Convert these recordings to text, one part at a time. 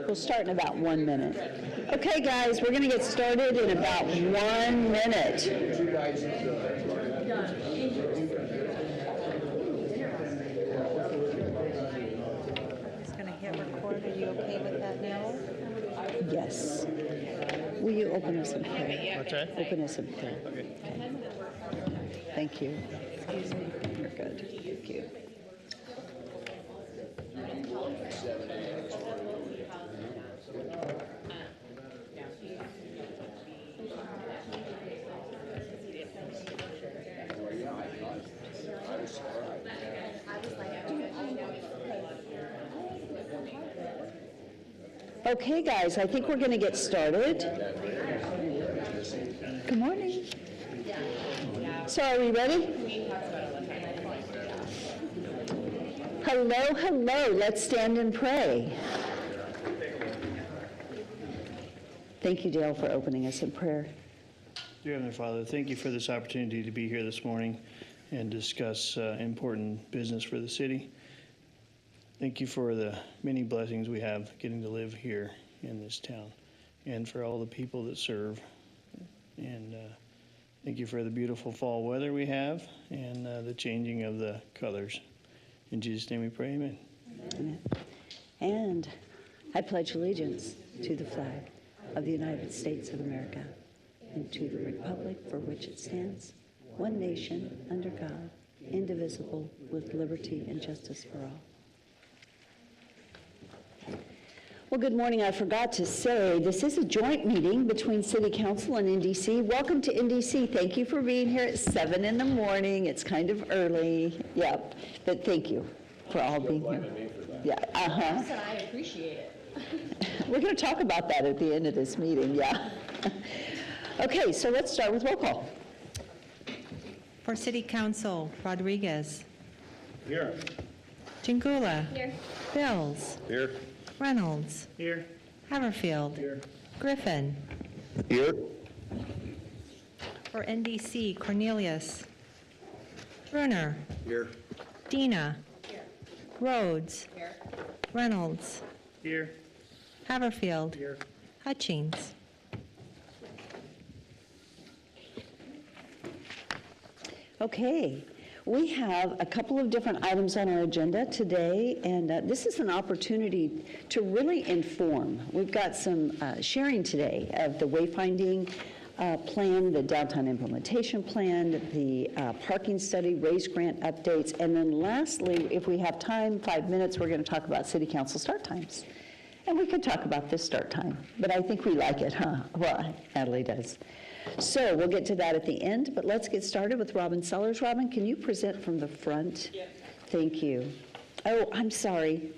We'll start in about 1 minute. Okay, guys, we're going to get started in about 1 minute. It's going to hit record. Are you okay with that now? Yes. Will you open us in prayer? What's that? Open us in prayer. Okay. Thank you. Excuse me. You're good. Thank you. Okay, guys, I think we're going to get started. Good morning. So are we ready? Hello, hello. Let's stand and pray. Thank you, Dale, for opening us in prayer. Dear Heavenly Father, thank you for this opportunity to be here this morning and discuss important business for the city. Thank you for the many blessings we have getting to live here in this town and for all the people that serve. And thank you for the beautiful fall weather we have and the changing of the colors. In Jesus' name we pray, amen. Amen. And I pledge allegiance to the flag of the United States of America and to the republic for which it stands, one nation, under God, indivisible, with liberty and justice for all. Well, good morning. I forgot to say, this is a joint meeting between City Council and NDC. Welcome to NDC. Thank you for being here at 7 in the morning. It's kind of early. Yep. But thank you for all being here. Yeah. I said I appreciate it. We're going to talk about that at the end of this meeting. Yeah. Okay, so let's start with roll call. For City Council, Rodriguez. Here. Jingula. Here. Bills. Here. Reynolds. Here. Haverfield. Here. Griffin. Here. For NDC, Cornelius. Bruner. Here. Dina. Rhodes. Reynolds. Here. Haverfield. Here. Hutchings. Okay, we have a couple of different items on our agenda today, and this is an opportunity to really inform. We've got some sharing today of the wayfinding plan, the downtown implementation plan, the parking study, raise grant updates, and then lastly, if we have time, 5 minutes, we're going to talk about City Council start times. And we could talk about this start time, but I think we like it, huh? Well, Natalie does. So we'll get to that at the end, but let's get started with Robin Sellers. Robin, can you present from the front? Yes. Thank you. Oh, I'm sorry.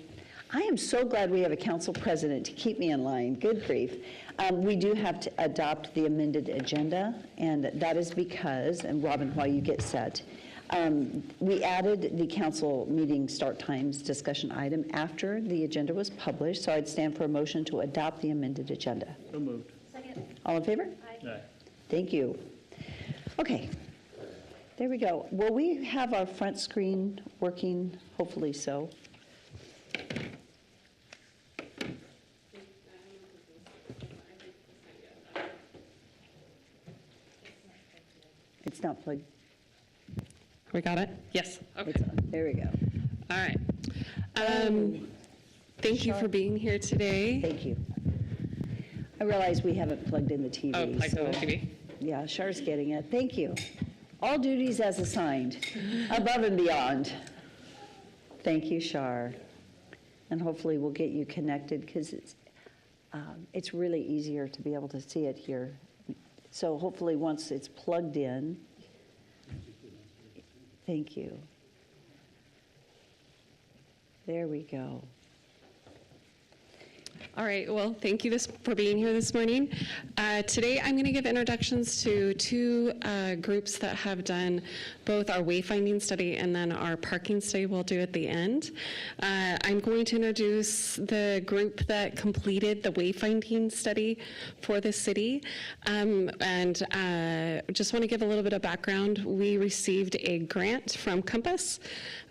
I am so glad we have a council president to keep me in line. Good grief. We do have to adopt the amended agenda, and that is because, and Robin, while you get set, we added the council meeting start times discussion item after the agenda was published, so I'd stand for a motion to adopt the amended agenda. So moved. Second. All in favor? Aye. Thank you. Okay, there we go. Will we have our front screen working? Hopefully so. It's not plugged. We got it? Yes. Okay. It's on. There we go. All right. Thank you for being here today. Thank you. I realize we haven't plugged in the TV. Oh, plugged in the so- TV. Yeah, Char's getting it. Thank you. All duties as assigned, above and beyond. Thank you, Char. And hopefully we'll get you connected because it's really easier to be able to see it here. So hopefully once it's plugged in, thank you. There we go. All right, well, thank you for being here this morning. Today, I'm going to give introductions to two groups that have done both our wayfinding study and then our parking study we'll do at the end. I'm going to introduce the group that completed the wayfinding study for the city. And just want to give a little bit of background. We received a grant from Compass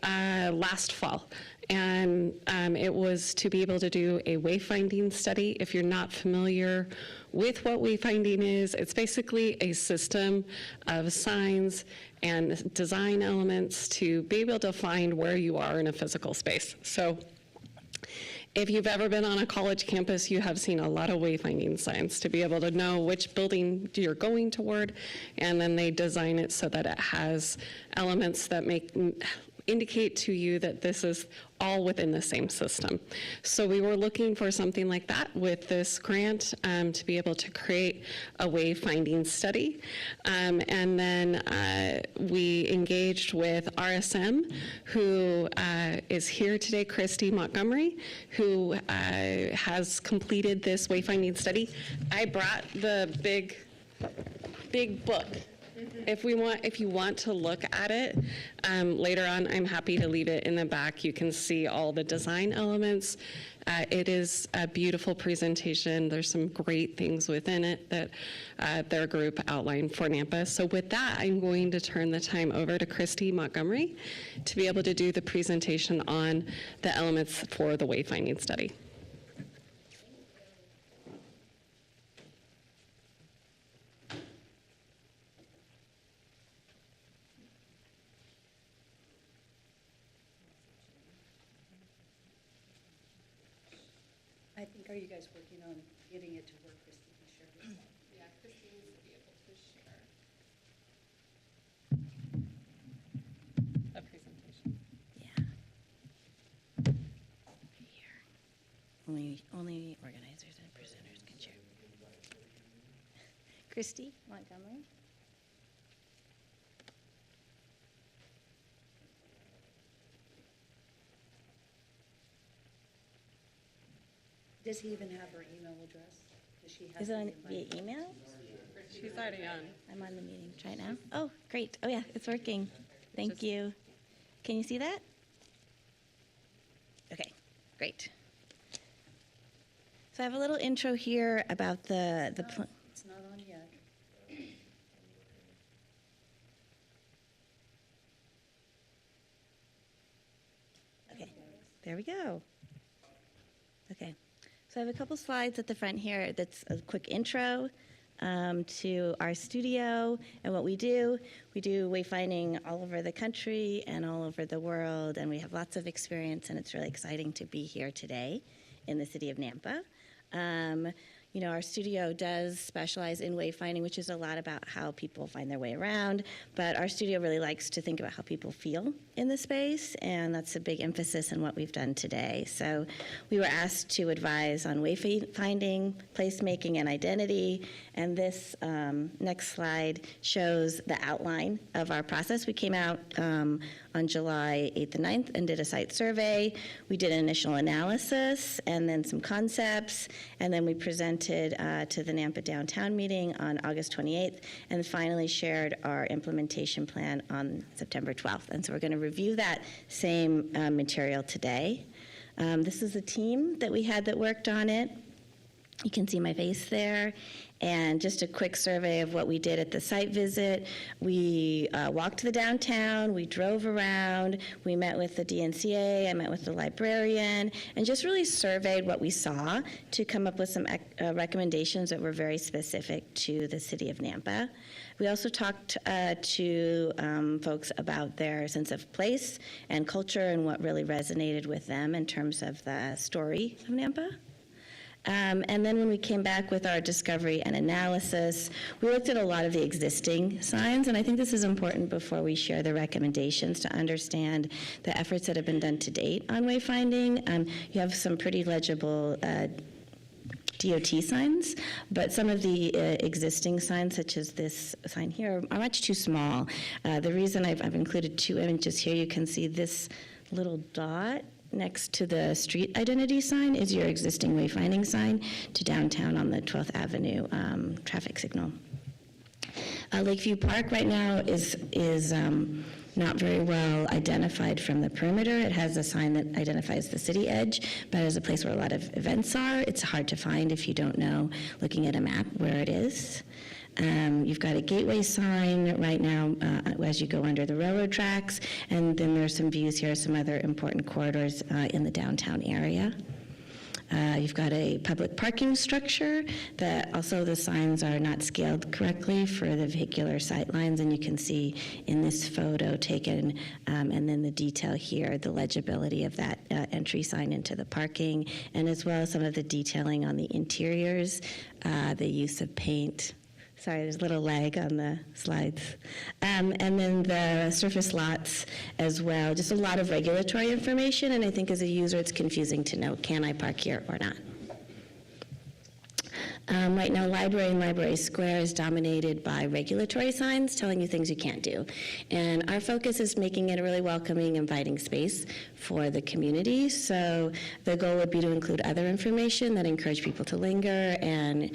last fall. And it was to be able to do a wayfinding study. If you're not familiar with what wayfinding is, it's basically a system of signs and design elements to be able to find where you are in a physical space. So if you've ever been on a college campus, you have seen a lot of wayfinding signs to be able to know which building you're going toward, and then they design it so that it has elements that indicate to you that this is all within the same system. So we were looking for something like that with this grant to be able to create a wayfinding study. And then we engaged with RSM, who is here today, Christy Montgomery, who has completed this wayfinding study. I brought the big book. If you want to look at it later on, I'm happy to leave it in the back. You can see all the design elements. It is a beautiful presentation. There's some great things within it that their group outlined for Nampa. So with that, I'm going to turn the time over to Christy Montgomery to be able to do the presentation on the elements for the wayfinding study. I think, are you guys working on getting it to where Christy can share this? Yeah, Christy needs to be able to share a presentation. Yeah. Here. Only organizers and presenters can share. Christy Montgomery. Does he even have her email address? Does she have? Is it on the via invite? email? She's already on. I'm on the meeting. Try it now. Oh, great. Oh, yeah, it's working. Thank you. Can you see that? Okay, great. So I have a little intro here about the It's not on yet. Okay, there we go. Okay, so I have a couple slides at the front here that's a quick intro to our studio and what we do. We do wayfinding all over the country and all over the world, and we have lots of experience, and it's really exciting to be here today in the city of Nampa. You know, our studio does specialize in wayfinding, which is a lot about how people find their way around, but our studio really likes to think about how people feel in the space, and that's a big emphasis in what we've done today. So we were asked to advise on wayfinding, placemaking, and identity, and this next slide shows the outline of our process. We came out on July 8th and 9th and did a site survey. We did an initial analysis and then some concepts, and then we presented to the Nampa Downtown meeting on August 28th, and finally shared our implementation plan on September 12th. And so we're going to review that same material today. This is the team that we had that worked on it. You can see my face there. And just a quick survey of what we did at the site visit. We walked the downtown, we drove around, we met with the DNCA, I met with the librarian, and just really surveyed what we saw to come up with some recommendations that were very specific to the city of Nampa. We also talked to folks about their sense of place and culture and what really resonated with them in terms of the story of Nampa. And then when we came back with our discovery and analysis, we looked at a lot of the existing signs, and I think this is important before we share the recommendations to understand the efforts that have been done to date on wayfinding. You have some pretty legible DOT signs, but some of the existing signs, such as this sign here, are much too small. The reason I've included two images here, you can see this little dot next to the street identity sign is your existing wayfinding sign to downtown on the 12th Avenue traffic signal. Lakeview Park right now is not very well identified from the perimeter. It has a sign that identifies the city edge, but as a place where a lot of events are, it's hard to find if you don't know, looking at a map, where it is. You've got a gateway sign right now as you go under the railroad tracks, and then there's some views here, some other important corridors in the downtown area. You've got a public parking structure that also the signs are not scaled correctly for the vehicular sight lines, and you can see in this photo taken, and then the detail here, the legibility of that entry sign into the parking, and as well as some of the detailing on the interiors, the use of paint. Sorry, there's a little lag on the slides. And then the surface lots as well. Just a lot of regulatory information, and I think as a user it's confusing to know, can I park here or not? Right now, Library and Library Square is dominated by regulatory signs telling you things you can't do. And our focus is making it a really welcoming, inviting space for the community. So the goal would be to include other information that encourage people to linger and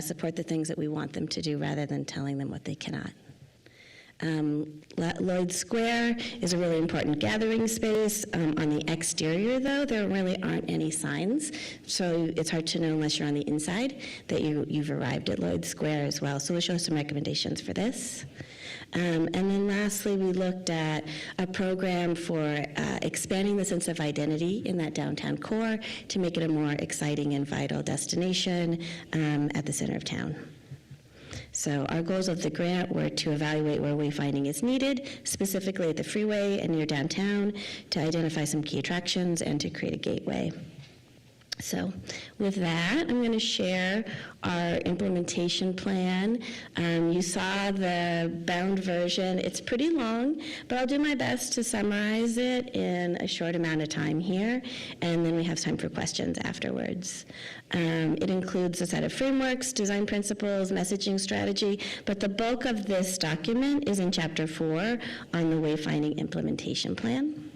support the things that we want them to do rather than telling them what they cannot. Lloyd Square is a really important gathering space. On the exterior, though, there really aren't any signs, so it's hard to know unless you're on the inside that you've arrived at Lloyd Square as well. So we'll show some recommendations for this. And then lastly, we looked at a program for expanding the sense of identity in that downtown core to make it a more exciting and vital destination at the center of town. So our goals of the grant were to evaluate where wayfinding is needed, specifically at the freeway and near downtown, to identify some key attractions and to create a gateway. So with that, I'm going to share our implementation plan. You saw the bound version. It's pretty long, but I'll do my best to summarize it in a short amount of time here, and then we have time for questions afterwards. It includes a set of frameworks, design principles, messaging strategy, but the bulk of this document is in Chapter 4 on the wayfinding implementation plan.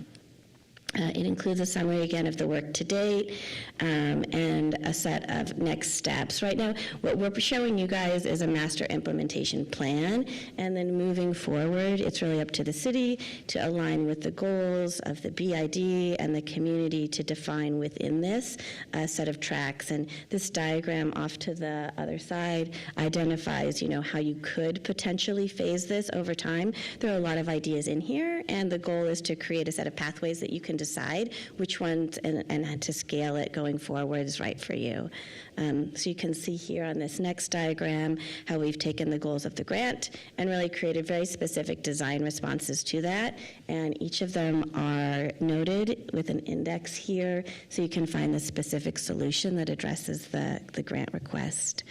It includes a summary, again, of the work to date and a set of next steps. Right now, what we're showing you guys is a master implementation plan, and then moving forward, it's really up to the city to align with the goals of the BID and the community to define within this a set of tracks. And this diagram off to the other side identifies, how you could potentially phase this over time. There are a lot of ideas in here, and the goal is to create a set of pathways that you can decide which ones and to scale it going forward is right for you. So you can see here on this next diagram how we've taken the goals of the grant and really created very specific design responses to that. And each of them are noted with an index here so you can find the specific solution that addresses the grant request.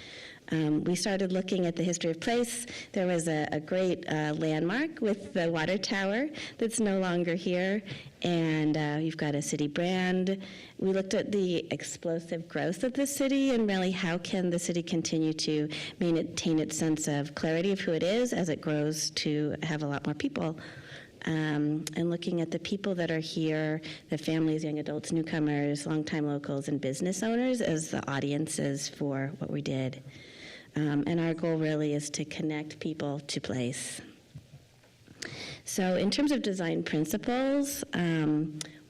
We started looking at the history of place. There was a great landmark with the water tower that's no longer here, and you've got a city brand. We looked at the explosive growth of the city and really how can the city continue to maintain its sense of clarity of who it is as it grows to have a lot more people. And looking at the people that are here, the families, young adults, newcomers, longtime locals, and business owners as the audiences for what we did. And our goal really is to connect people to place. So in terms of design principles,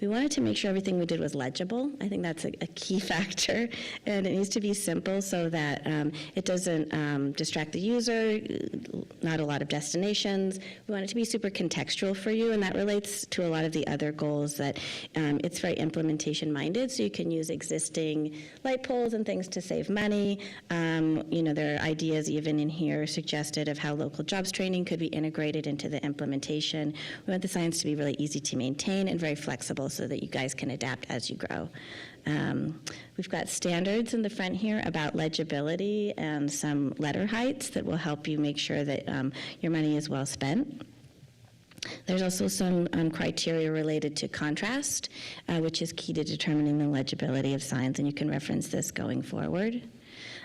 we wanted to make sure everything we did was legible. I think that's a key factor, and it needs to be simple so that it doesn't distract the user, not a lot of destinations. We want it to be super contextual for you, and that relates to a lot of the other goals that it's very implementation-minded, so you can use existing light poles and things to save money. There are ideas even in here suggested of how local jobs training could be integrated into the implementation. We want the signs to be really easy to maintain and very flexible so that you guys can adapt as you grow. We've got standards in the front here about legibility and some letter heights that will help you make sure that your money is well spent. There's also some criteria related to contrast, which is key to determining the legibility of signs, and you can reference this going forward.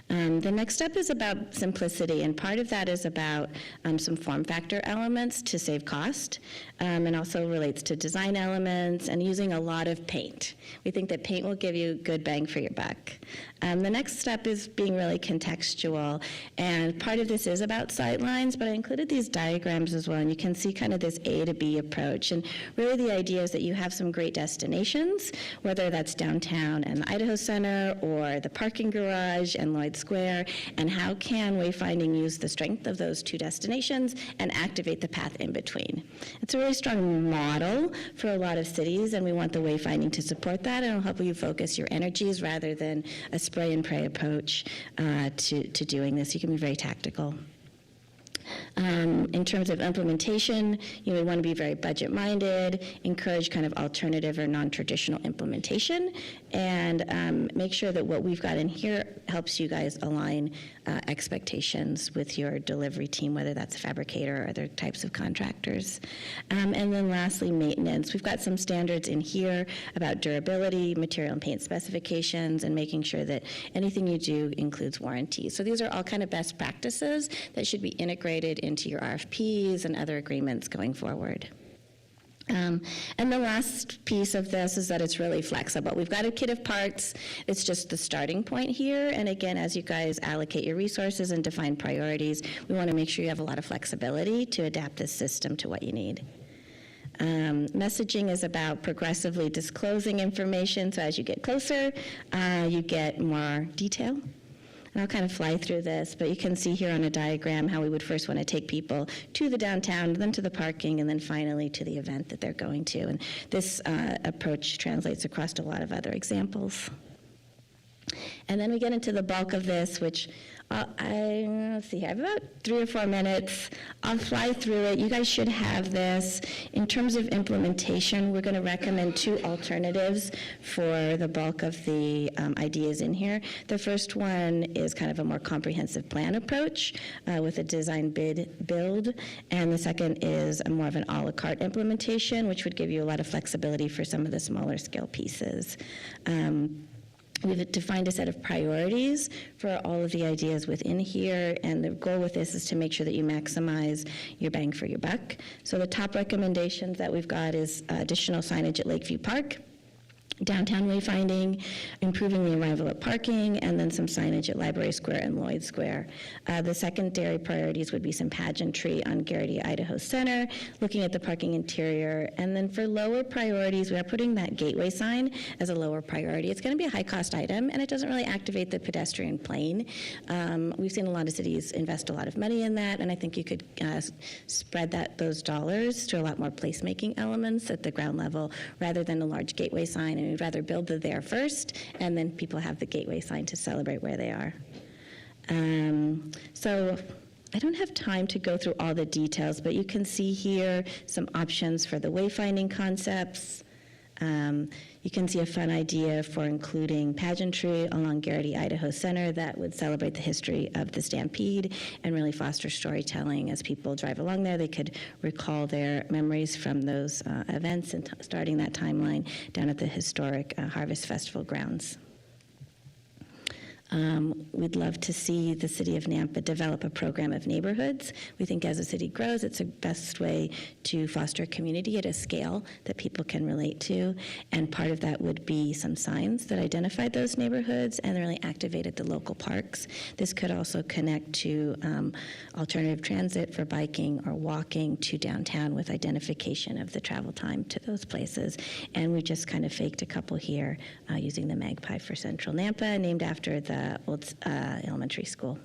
The next step is about simplicity, and part of that is about some form factor elements to save cost, and also relates to design elements and using a lot of paint. We think that paint will give you good bang for your buck. The next step is being really contextual, and part of this is about sight lines, but I included these diagrams as well, and you can see kind of this A to B approach, and really the idea is that you have some great destinations, whether that's downtown and the Idaho Center or the parking garage and Lloyd Square, and how can wayfinding use the strength of those two destinations and activate the path in between. It's a really strong model for a lot of cities, and we want the wayfinding to support that, and it'll help you focus your energies rather than a spray and pray approach to doing this. You can be very tactical. In terms of implementation, we want to be very budget-minded, encourage kind of alternative or non-traditional implementation, and make sure that what we've got in here helps you guys align expectations with your delivery team, whether that's a fabricator or other types of contractors. And then lastly, maintenance. We've got some standards in here about durability, material and paint specifications, and making sure that anything you do includes warranties. So these are all kind of best practices that should be integrated into your RFPs and other agreements going forward. And the last piece of this is that it's really flexible. We've got a kit of parts. It's just the starting point here. And again, as you guys allocate your resources and define priorities, we want to make sure you have a lot of flexibility to adapt this system to what you need. Messaging is about progressively disclosing information. So as you get closer, you get more detail. And I'll kind of fly through this, but you can see here on a diagram how we would first want to take people to the downtown, then to the parking, and then finally to the event that they're going to. And this approach translates across to a lot of other examples. And then we get into the bulk of this, which let's see, I have about 3 or 4 minutes. I'll fly through it. You guys should have this. In terms of implementation, we're going to recommend 2 alternatives for the bulk of the ideas in here. The first one is kind of a more comprehensive plan approach with a design build, and the second is more of an a la carte implementation, which would give you a lot of flexibility for some of the smaller scale pieces. We've defined a set of priorities for all of the ideas within here, and the goal with this is to make sure that you maximize your bang for your buck. So the top recommendations that we've got is additional signage at Lakeview Park, downtown wayfinding, improving the arrival at parking, and then some signage at Library Square and Lloyd Square. The secondary priorities would be some pageantry on Garrity Idaho Center, looking at the parking interior, and then for lower priorities, we are putting that gateway sign as a lower priority. It's going to be a high-cost item, and it doesn't really activate the pedestrian plane. We've seen a lot of cities invest a lot of money in that, and I think you could spread those dollars to a lot more placemaking elements at the ground level rather than a large gateway sign. And we'd rather build the there first, and then people have the gateway sign to celebrate where they are. So I don't have time to go through all the details, but you can see here some options for the wayfinding concepts. You can see a fun idea for including pageantry along Garrity Idaho Center that would celebrate the history of the Stampede and really foster storytelling. As people drive along there, they could recall their memories from those events and starting that timeline down at the historic Harvest Festival grounds. We'd love to see the city of Nampa develop a program of neighborhoods. We think as a city grows, it's the best way to foster community at a scale that people can relate to. And part of that would be some signs that identified those neighborhoods and really activated the local parks. This could also connect to alternative transit for biking or walking to downtown with identification of the travel time to those places. And we just kind of faked a couple here using the Magpie for Central Nampa, named after the old elementary school.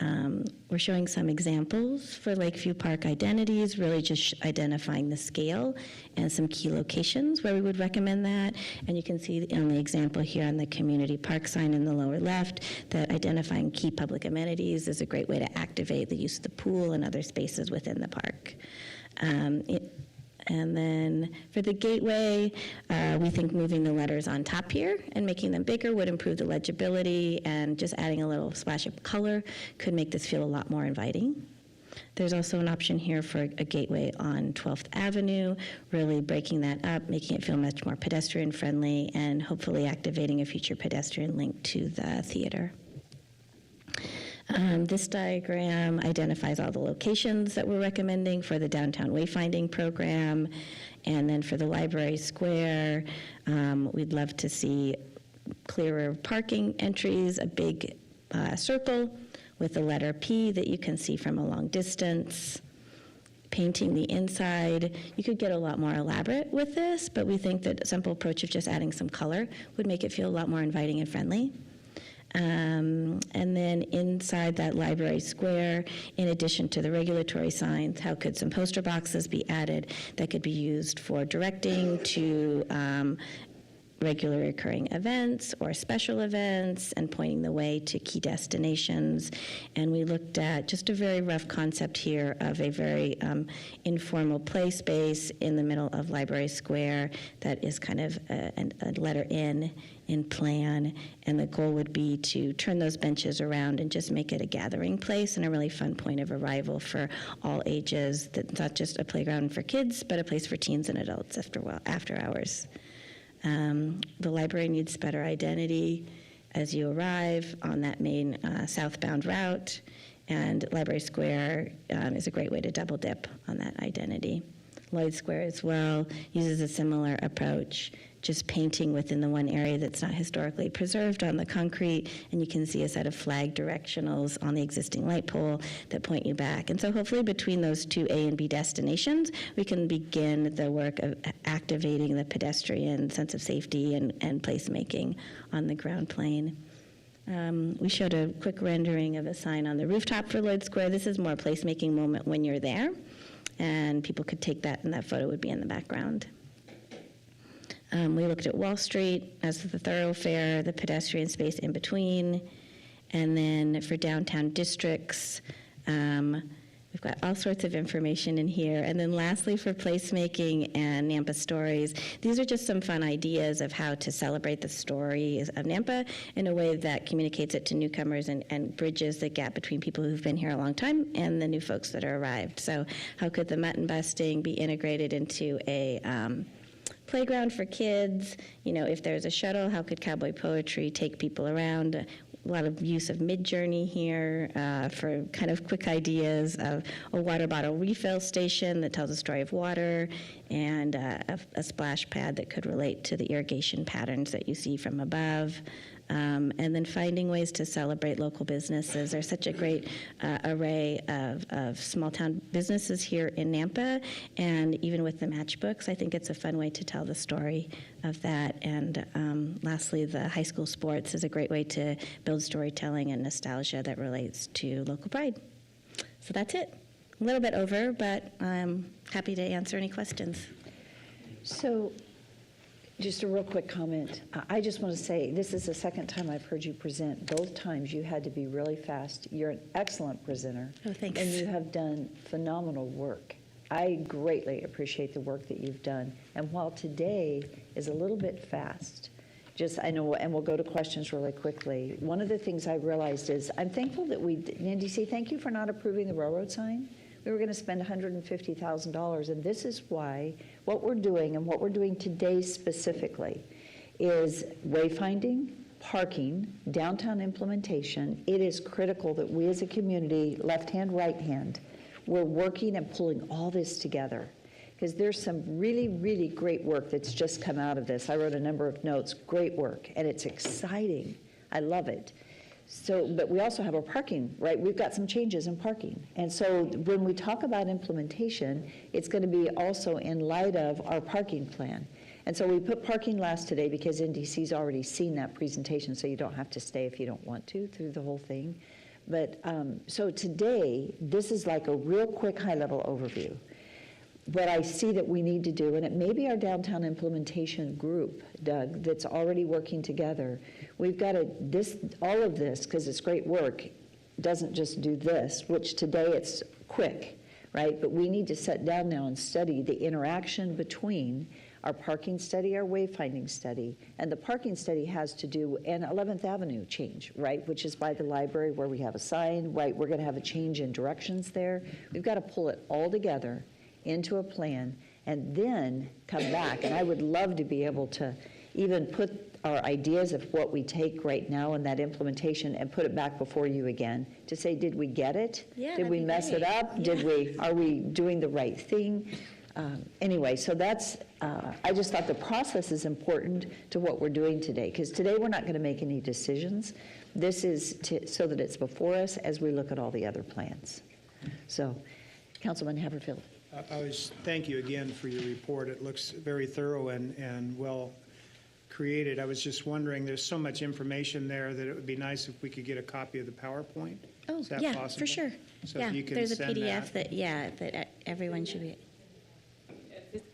We're showing some examples for Lakeview Park identities, really just identifying the scale and some key locations where we would recommend that. And you can see on the example here on the community park sign in the lower left that identifying key public amenities is a great way to activate the use of the pool and other spaces within the park. And then for the gateway, we think moving the letters on top here and making them bigger would improve the legibility, and just adding a little splash of color could make this feel a lot more inviting. There's also an option here for a gateway on 12th Avenue, really breaking that up, making it feel much more pedestrian friendly, and hopefully activating a future pedestrian link to the theater. This diagram identifies all the locations that we're recommending for the downtown wayfinding program. And then for the Library Square, we'd love to see clearer parking entries, a big circle with the letter P that you can see from a long distance. Painting the inside. You could get a lot more elaborate with this, but we think that a simple approach of just adding some color would make it feel a lot more inviting and friendly. And then inside that library square, in addition to the regulatory signs, how could some poster boxes be added that could be used for directing to regular occurring events or special events and pointing the way to key destinations. And we looked at just a very rough concept here of a very informal play space in the middle of Library Square that is kind of a letter N in plan, and the goal would be to turn those benches around and just make it a gathering place and a really fun point of arrival for all ages. That's not just a playground for kids, but a place for teens and adults after hours. The library needs better identity as you arrive on that main southbound route, and Library Square is a great way to double dip on that identity. Lloyd Square as well uses a similar approach, just painting within the one area that's not historically preserved on the concrete, and you can see a set of flag directionals on the existing light pole that point you back. And so hopefully between those two A and B destinations, we can begin the work of activating the pedestrian sense of safety and placemaking on the ground plane. We showed a quick rendering of a sign on the rooftop for Lloyd Square. This is more a placemaking moment when you're there, and people could take that, and that photo would be in the background. We looked at Wall Street as the thoroughfare, the pedestrian space in between, and then for downtown districts, we've got all sorts of information in here. And then lastly, for placemaking and Nampa stories, these are just some fun ideas of how to celebrate the stories of Nampa in a way that communicates it to newcomers and bridges the gap between people who've been here a long time and the new folks that are arrived. So how could the mutton busting be integrated into a playground for kids? You know, if there's a shuttle, how could cowboy poetry take people around? A lot of use of Mid-Journey here for kind of quick ideas of a water bottle refill station that tells a story of water, and a splash pad that could relate to the irrigation patterns that you see from above. And then finding ways to celebrate local businesses. There's such a great array of small-town businesses here in Nampa, and even with the matchbooks, I think it's a fun way to tell the story of that. And lastly, the high school sports is a great way to build storytelling and nostalgia that relates to local pride. So that's it. A little bit over, but I'm happy to answer any questions. So, just a real quick comment. I just want to say, this is the second time I've heard you present. Both times you had to be really fast. You're an excellent presenter. Oh, thanks. And you have done phenomenal work. I greatly appreciate the work that you've done. And while today is a little bit fast, I know, and we'll go to questions really quickly. One of the things I realized is I'm thankful that NDC, thank you for not approving the railroad sign. We were going to spend $150,000, and this is why what we're doing and what we're doing today specifically is wayfinding, parking, downtown implementation. It is critical that we as a community, left hand, right hand, we're working and pulling all this together, because there's some really, really great work that's just come out of this. I wrote a number of notes, great work, and it's exciting. I love it. So, but we also have our parking, right? We've got some changes in parking. And so when we talk about implementation, it's going to be also in light of our parking plan. And so we put parking last today because NDC's already seen that presentation, so you don't have to stay if you don't want to through the whole thing. But so today, this is like a real quick high-level overview. What I see that we need to do, and it may be our downtown implementation group, Doug, that's already working together. We've got to, all of this, because it's great work, doesn't just do this, which today it's quick, right? But we need to sit down now and study the interaction between our parking study, our wayfinding study, and the parking study has to do an 11th Avenue change, right, which is by the library where we have a sign, right? We're going to have a change in directions there. We've got to pull it all together into a plan and then come back. And I would love to be able to even put our ideas of what we take right now in that implementation and put it back before you again to say, did we get it? Yeah, did we mess it up? Yeah. Are we doing the right thing? Anyway, so that's, I just thought the process is important to what we're doing today, because today we're not going to make any decisions. This is so that it's before us as we look at all the other plans. So, Councilman Haverfield. Thank you again for your report. It looks very thorough and well created. I was just wondering, there's so much information there that it would be nice if we could get a copy of the PowerPoint. Oh, Is that yeah, possible? for sure. So Yeah, if you can there's a send PDF that everyone should be.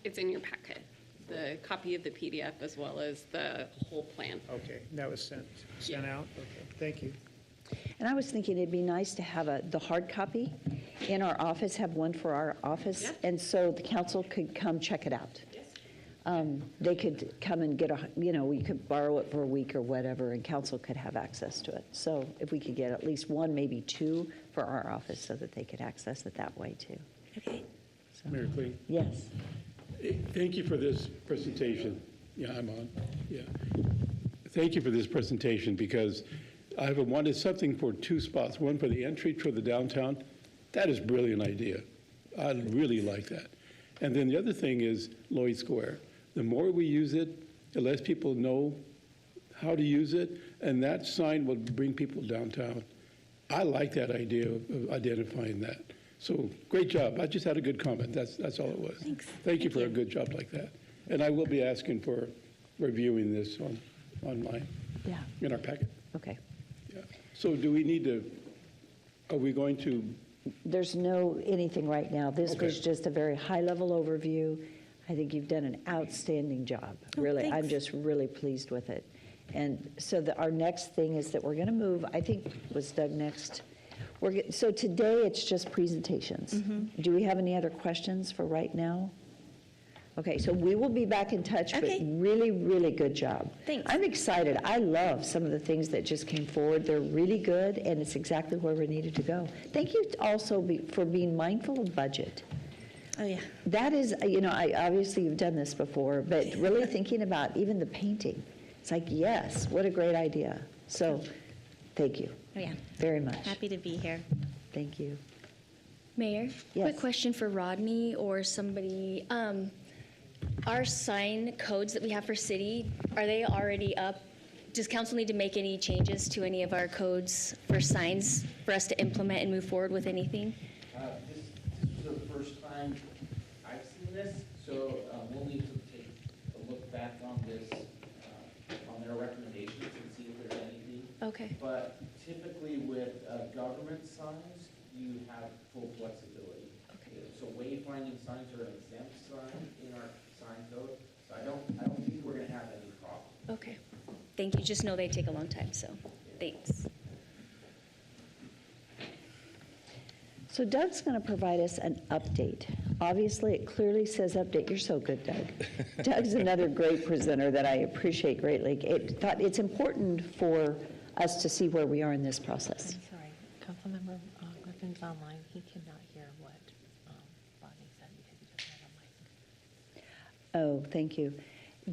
It's in your packet, the copy of the PDF as well as the whole plan. Okay, that was sent out? Okay, thank you. And I was thinking it'd be nice to have the hard copy in our office, have one for our office, Yeah. and so the council could come check it out. Yes. They could come and get we could borrow it for a week or whatever, and council could have access to it. So if we could get at least one, maybe two for our office so that they could access it that way too. Okay. Mayor Clee, Yes. thank you for this presentation. Yeah, I'm on. Yeah. Thank you for this presentation because I've wanted something for two spots, one for the entry to the downtown. That is a brilliant idea. I really like that. And then the other thing is Lloyd Square. The more we use it, the less people know how to use it, and that sign will bring people downtown. I like that idea of identifying that. So great job. I just had a good comment. That's all it was. Thanks. Thank you for a good job like that. And I will be asking for reviewing this online Yeah. in our packet. Okay. Yeah. So do we need to, are we going to, There's no anything right now. This was Okay. just a very high-level overview. I think you've done an outstanding job. Oh, Really, I'm thanks. just really pleased with it. And so our next thing is that we're going to move, I think, was Doug next? So today, it's just presentations. Mm-hmm. Do we have any other questions for right now? Okay, so we will be back in touch, but Okay. really, really good job. Thanks. I'm excited. I love some of the things that just came forward. They're really good, and it's exactly where we needed to go. Thank you also for being mindful of budget. Oh, yeah. That is, obviously you've done this before, but really thinking about even the painting. It's like, yes, what a great idea. So, thank you Oh, yeah. very much. Happy to be here. Thank you. Mayor, Yes. quick question for Rodney or somebody. Our sign codes that we have for city, are they already up? Does council need to make any changes to any of our codes for signs for us to implement and move forward with anything? This was the first time I've seen this, so we'll need to take a look back on this, on their recommendations and see if there's anything. Okay. But typically with government signs, you have full flexibility. Okay. So wayfinding signs are an exempt sign in our sign code, so I don't think we're gonna have any problem. Okay. Thank you. Just know they take a long time, so thanks. So Doug's going to provide us an update. Obviously, it clearly says update. You're so good, Doug. Doug's another great presenter that I appreciate greatly. It's important for us to see where we are in this process. I'm sorry, Councilmember Griffin's online. He cannot hear what Rodney said because he doesn't have a mic. Oh, thank you.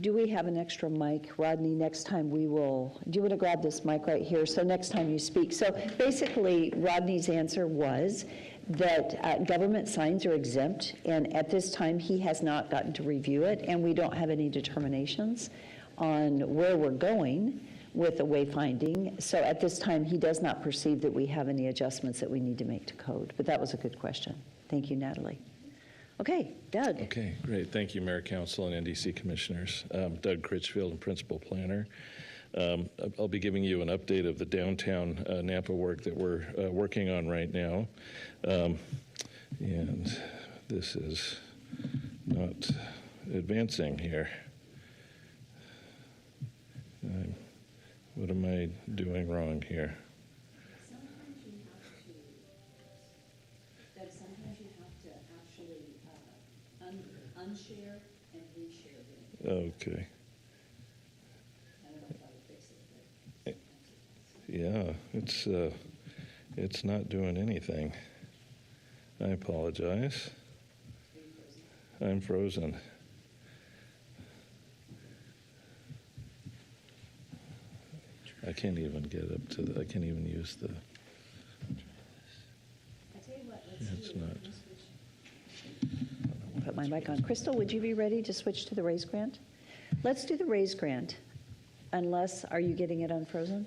Do we have an extra mic? Rodney, next time do you want to grab this mic right here? So next time you speak. So basically, Rodney's answer was that government signs are exempt, and at this time, he has not gotten to review it, and we don't have any determinations on where we're going with the wayfinding. So at this time, he does not perceive that we have any adjustments that we need to make to code. But that was a good question. Thank you, Natalie. Okay, Doug. Okay, great. Thank you, Mayor, Council, and NDC Commissioners. Doug Critchfield, and Principal Planner. I'll be giving you an update of the downtown Napa work that we're working on right now. And this is not advancing here. What am I doing wrong here? Sometimes you have to actually unshare and reshare. Okay. I don't know if I would fix it, but Yeah, it's not doing anything. I apologize. I'm frozen. I can't even get up to I can't even use the. It's not. put my mic on. Crystal, would you be ready to switch to the raise grant? Let's do the raise grant. Unless, are you getting it unfrozen?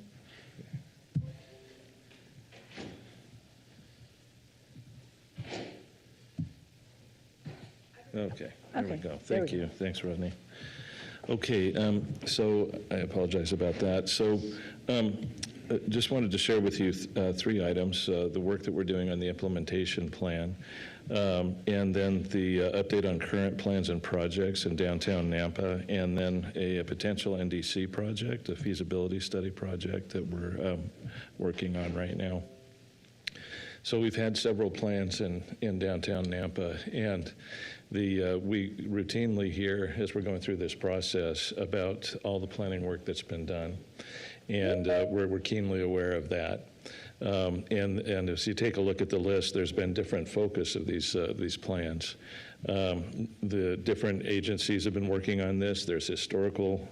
Okay, there we Okay, go. there we Thank you. Thanks, Rodney. Okay, so I apologize about that. So just wanted to share with you three items, the work that we're doing on the implementation plan, and then the update on current plans and projects in downtown Nampa, and then a potential NDC project, a feasibility study project that we're working on right now. So we've had several plans in downtown Nampa, and we routinely hear, as we're going through this process, about all the planning work that's been done, and we're keenly aware of that. And as you take a look at the list, there's been different focus of these plans. The different agencies have been working on this. There's historical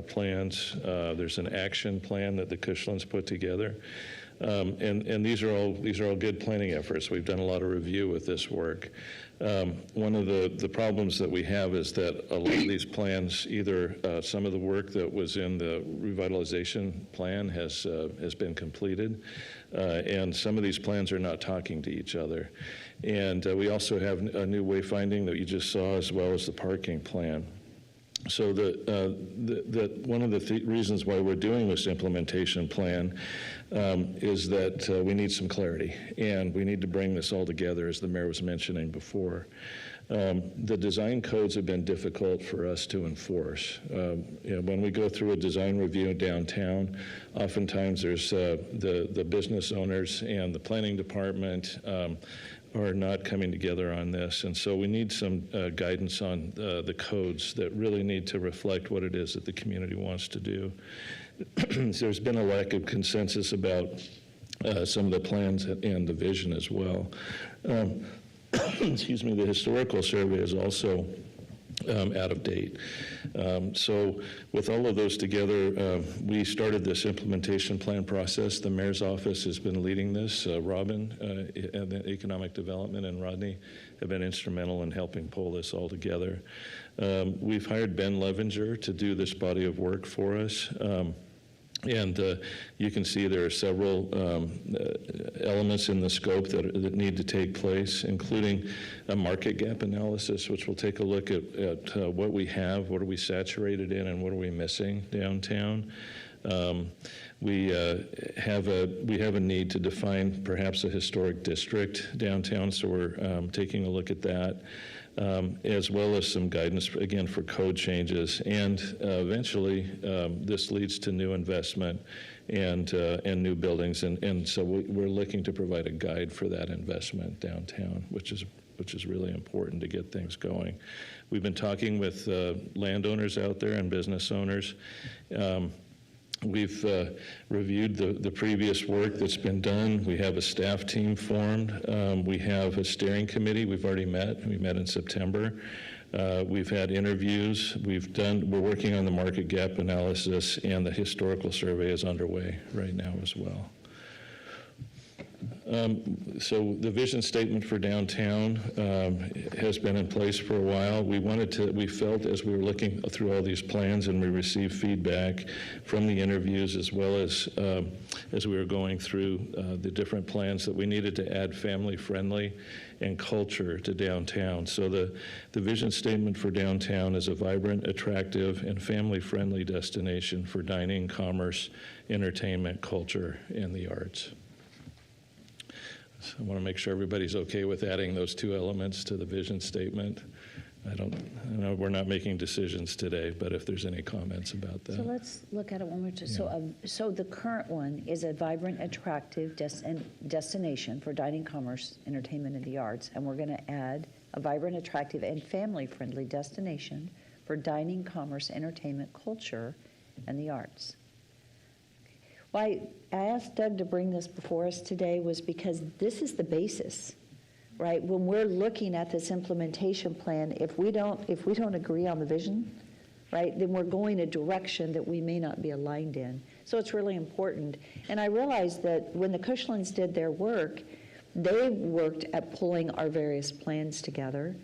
plans. There's an action plan that the Cushlands put together. And these are all good planning efforts. We've done a lot of review with this work. One of the problems that we have is that a lot of these plans, either some of the work that was in the revitalization plan has been completed, and some of these plans are not talking to each other. And we also have a new wayfinding that you just saw, as well as the parking plan. So one of the reasons why we're doing this implementation plan is that we need some clarity, and we need to bring this all together, as the mayor was mentioning before. The design codes have been difficult for us to enforce. When we go through a design review downtown, oftentimes there's the business owners and the planning department are not coming together on this, and so we need some guidance on the codes that really need to reflect what it is that the community wants to do. So there's been a lack of consensus about some of the plans and the vision as well. Excuse me, the historical survey is also out of date. So with all of those together, we started this implementation plan process. The mayor's office has been leading this. Robin, and the economic development, and Rodney have been instrumental in helping pull this all together. We've hired Ben Levenger to do this body of work for us. And you can see there are several elements in the scope that need to take place, including a market gap analysis, which will take a look at what we have, what are we saturated in, and what are we missing downtown. We have a need to define perhaps a historic district downtown, so we're taking a look at that. As well as some guidance, again, for code changes. And eventually, this leads to new investment and new buildings. And so we're looking to provide a guide for that investment downtown, which is really important to get things going. We've been talking with landowners out there and business owners. We've reviewed the previous work that's been done. We have a staff team formed. We have a steering committee. We've already met. We met in September. We've had interviews. We're working on the market gap analysis, and the historical survey is underway right now as well. So the vision statement for downtown has been in place for a while. We felt as we were looking through all these plans and we received feedback from the interviews, as well as we were going through the different plans, that we needed to add family-friendly and culture to downtown. So the vision statement for downtown is a vibrant, attractive, and family-friendly destination for dining, commerce, entertainment, culture, and the arts. So I want to make sure everybody's okay with adding those two elements to the vision statement. I know we're not making decisions today, but if there's any comments about that. So let's look at it one more time. So the current one is a vibrant, attractive destination for dining, commerce, entertainment, and the arts. And we're going to add a vibrant, attractive, and family-friendly destination for dining, commerce, entertainment, culture, and the arts. Why I asked Doug to bring this before us today was because this is the basis, right? When we're looking at this implementation plan, if we don't agree on the vision, right, then we're going a direction that we may not be aligned in. So it's really important. And I realized that when the Cushlands did their work, they worked at pulling our various plans together,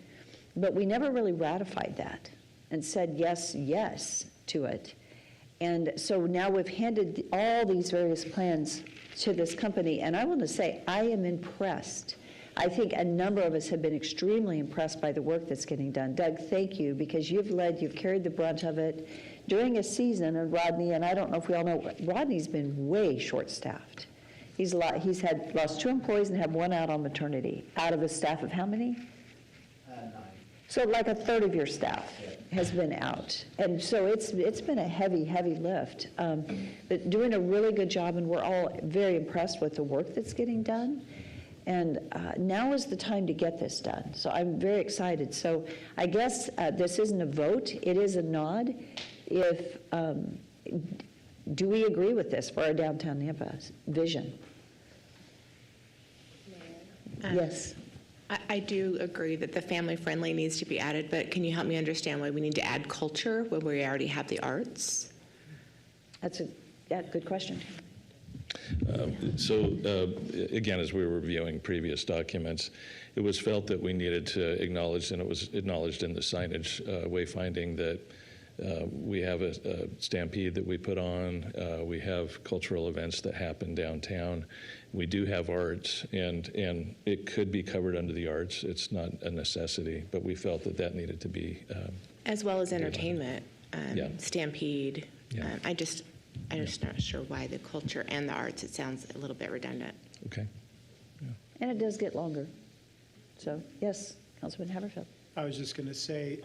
but we never really ratified that and said yes to it. And so now we've handed all these various plans to this company, and I want to say I am impressed. I think a number of us have been extremely impressed by the work that's getting done. Doug, thank you, because you've carried the brunt of it during a season, and Rodney, and I don't know if we all know, Rodney's been way short-staffed. He's lost 2 employees and had 1 out on maternity, out of a staff of how many? 9. So like a third of your staff has been out. And so it's been a heavy, heavy lift. But doing a really good job, and we're all very impressed with the work that's getting done. And now is the time to get this done. So I'm very excited. So I guess this isn't a vote, it is a nod. Do we agree with this for our downtown Nampa vision? Yes. I do agree that the family-friendly needs to be added, but can you help me understand why we need to add culture where we already have the arts? That's a good question. Again, as we were reviewing previous documents, it was felt that we needed to acknowledge, and it was acknowledged in the signage wayfinding, that we have a stampede that we put on. We have cultural events that happen downtown. We do have arts, and it could be covered under the arts. It's not a necessity, but we felt that needed to be. As well as entertainment, Yeah. Stampede. Yeah. I'm just not sure why the culture and the arts, it sounds a little bit redundant. Okay. And it does get longer. So, yes, Councilman Haverfield. I was just going to say,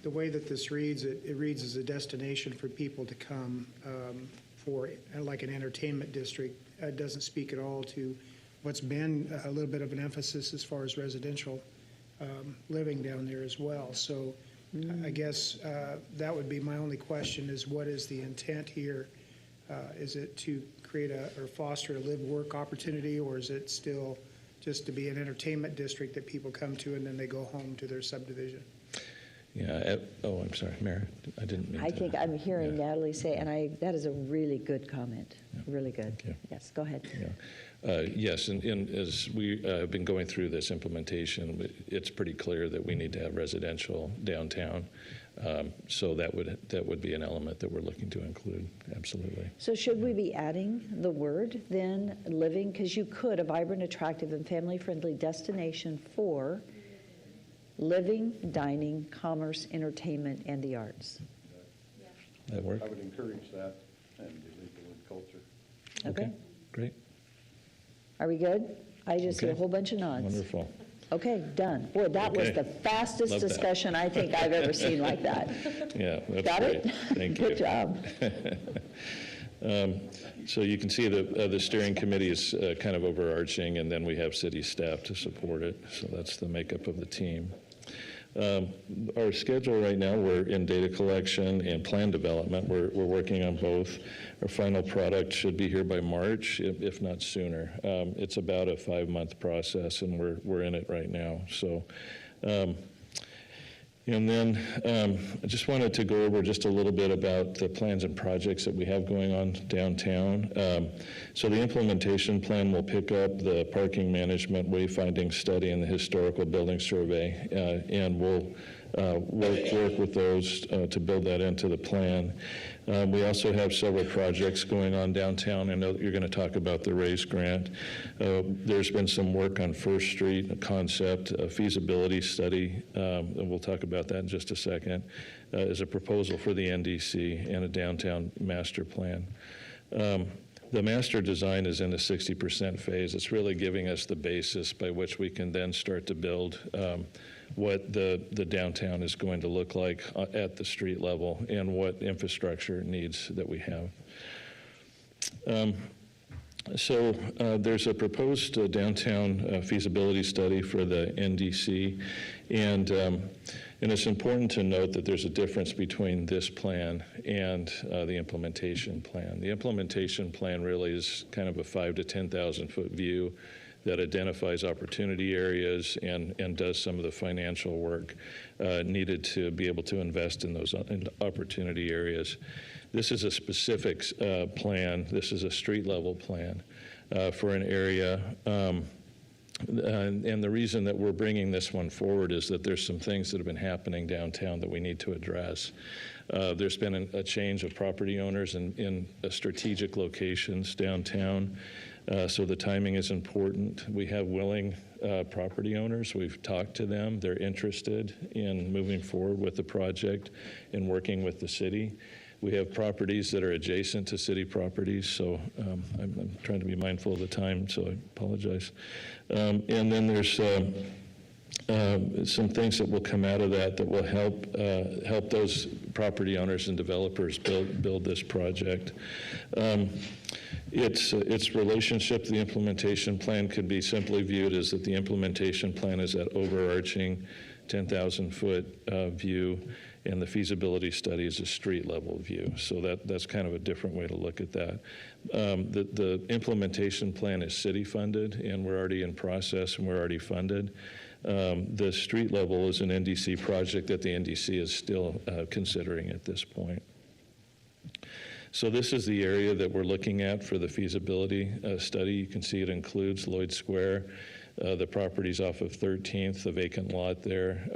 the way that this reads, it reads as a destination for people to come for, like an entertainment district. It doesn't speak at all to what's been a little bit of an emphasis as far as residential living down there as well. So I guess that would be my only question, is what is the intent here? Is it to create or foster a live-work opportunity, or is it still just to be an entertainment district that people come to and then they go home to their subdivision? Yeah. I'm sorry, Mayor. I didn't mean to. I think I'm hearing Yeah. Natalie say, and that is a really good comment. Really good. Thank you. Yes, go ahead. Yeah. Yes, and as we have been going through this implementation, it's pretty clear that we need to have residential downtown. So that would be an element that we're looking to include, absolutely. So should we be adding the word then, living? Because you could, a vibrant, attractive, and family-friendly destination for living, dining, commerce, entertainment, and the arts. That work? I would encourage that and delete the word culture. Okay. Great. Are we good? I just see a Okay. whole bunch of nods. Wonderful. Okay, done. Boy, that was Okay. the fastest Love that. discussion I think I've ever seen like that. Yeah, that's Got great. it? Thank you. Good job. So you can see the steering committee is kind of overarching, and then we have city staff to support it. So that's the makeup of the team. Our schedule right now, we're in data collection and plan development. We're working on both. Our final product should be here by March, if not sooner. It's about a 5-month process, and we're in it right now. So. And then I just wanted to go over just a little bit about the plans and projects that we have going on downtown. So the implementation plan will pick up the parking management wayfinding study and the historical building survey, and we'll work with those to build that into the plan. We also have several projects going on downtown. I know that you're going to talk about the RAISE grant. There's been some work on First Street, a concept, a feasibility study, and we'll talk about that in just a second, as a proposal for the NDC and a downtown master plan. The master design is in the 60% phase. It's really giving us the basis by which we can then start to build what the downtown is going to look like at the street level and what infrastructure needs that we have. So there's a proposed downtown feasibility study for the NDC, and it's important to note that there's a difference between this plan and the implementation plan. The implementation plan really is kind of a 5,000 to 10,000 foot view that identifies opportunity areas and does some of the financial work needed to be able to invest in those opportunity areas. This is a specific plan. This is a street level plan for an area. And the reason that we're bringing this one forward is that there's some things that have been happening downtown that we need to address. There's been a change of property owners in strategic locations downtown. So the timing is important. We have willing property owners. We've talked to them. They're interested in moving forward with the project and working with the city. We have properties that are adjacent to city properties, so I'm trying to be mindful of the time, so I apologize. And then there's some things that will come out of that that will help those property owners and developers build this project. Its relationship to the implementation plan could be simply viewed as that the implementation plan is that overarching 10,000-foot view, and the feasibility study is a street-level view. So that's kind of a different way to look at that. The implementation plan is city-funded, and we're already in process, and we're already funded. The street level is an NDC project that the NDC is still considering at this point. So this is the area that we're looking at for the feasibility study. You can see it includes Lloyd Square, the properties off of 13th, the vacant lot there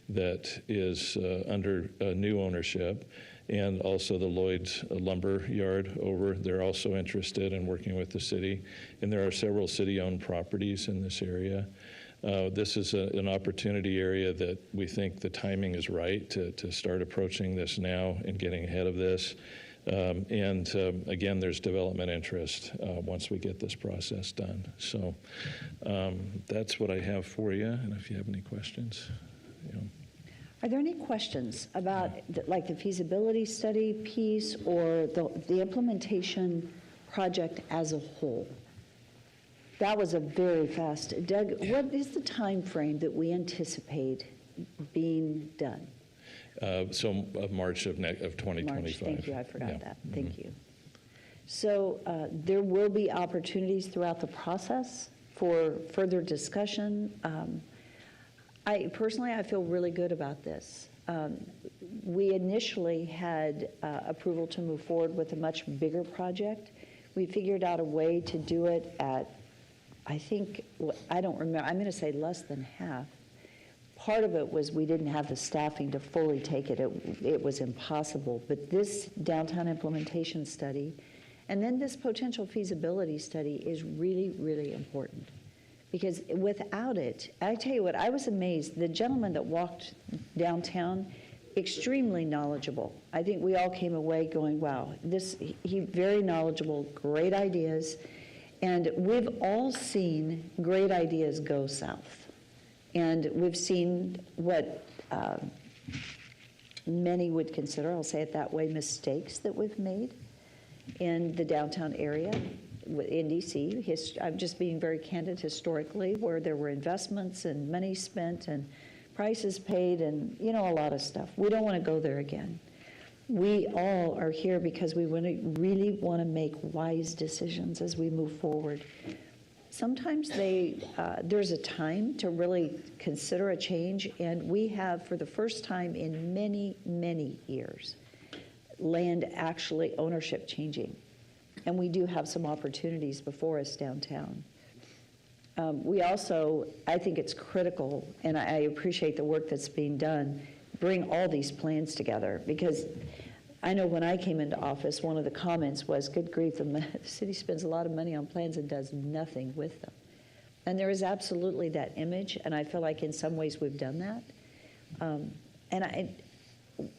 that is under new ownership, and also the Lloyd's lumber yard over. They're also interested in working with the city, and there are several city-owned properties in this area. This is an opportunity area that we think the timing is right to start approaching this now and getting ahead of this. Again, there's development interest once we get this process done. So that's what I have for you, and if you have any questions. Are there any questions about like the feasibility study piece or the implementation project as a whole? That was a very fast. Doug, what is the time frame that we anticipate being done? So of March of 2025. March, thank you, I forgot Yeah. that. Thank you. So there will be opportunities throughout the process for further discussion. I feel really good about this. We initially had approval to move forward with a much bigger project. We figured out a way to do it at, I think, I don't remember, I'm going to say less than half. Part of it was we didn't have the staffing to fully take it. It was impossible. But this downtown implementation study and then this potential feasibility study is really, really important. Because without it, I tell you what, I was amazed. The gentleman that walked downtown, extremely knowledgeable. I think we all came away going, wow, he very knowledgeable, great ideas. And we've all seen great ideas go south. And we've seen what many would consider, I'll say it that way, mistakes that we've made in the downtown area. With NDC, I'm just being very candid historically, where there were investments and money spent and prices paid and, a lot of stuff. We don't want to go there again. We all are here because we really want to make wise decisions as we move forward. Sometimes there's a time to really consider a change, and we have, for the first time in many, many years, land actually ownership changing. And we do have some opportunities before us downtown. We also, I think it's critical, and I appreciate the work that's being done, bring all these plans together. Because I know when I came into office, one of the comments was, good grief, the city spends a lot of money on plans and does nothing with them. And there is absolutely that image, and I feel like in some ways we've done that.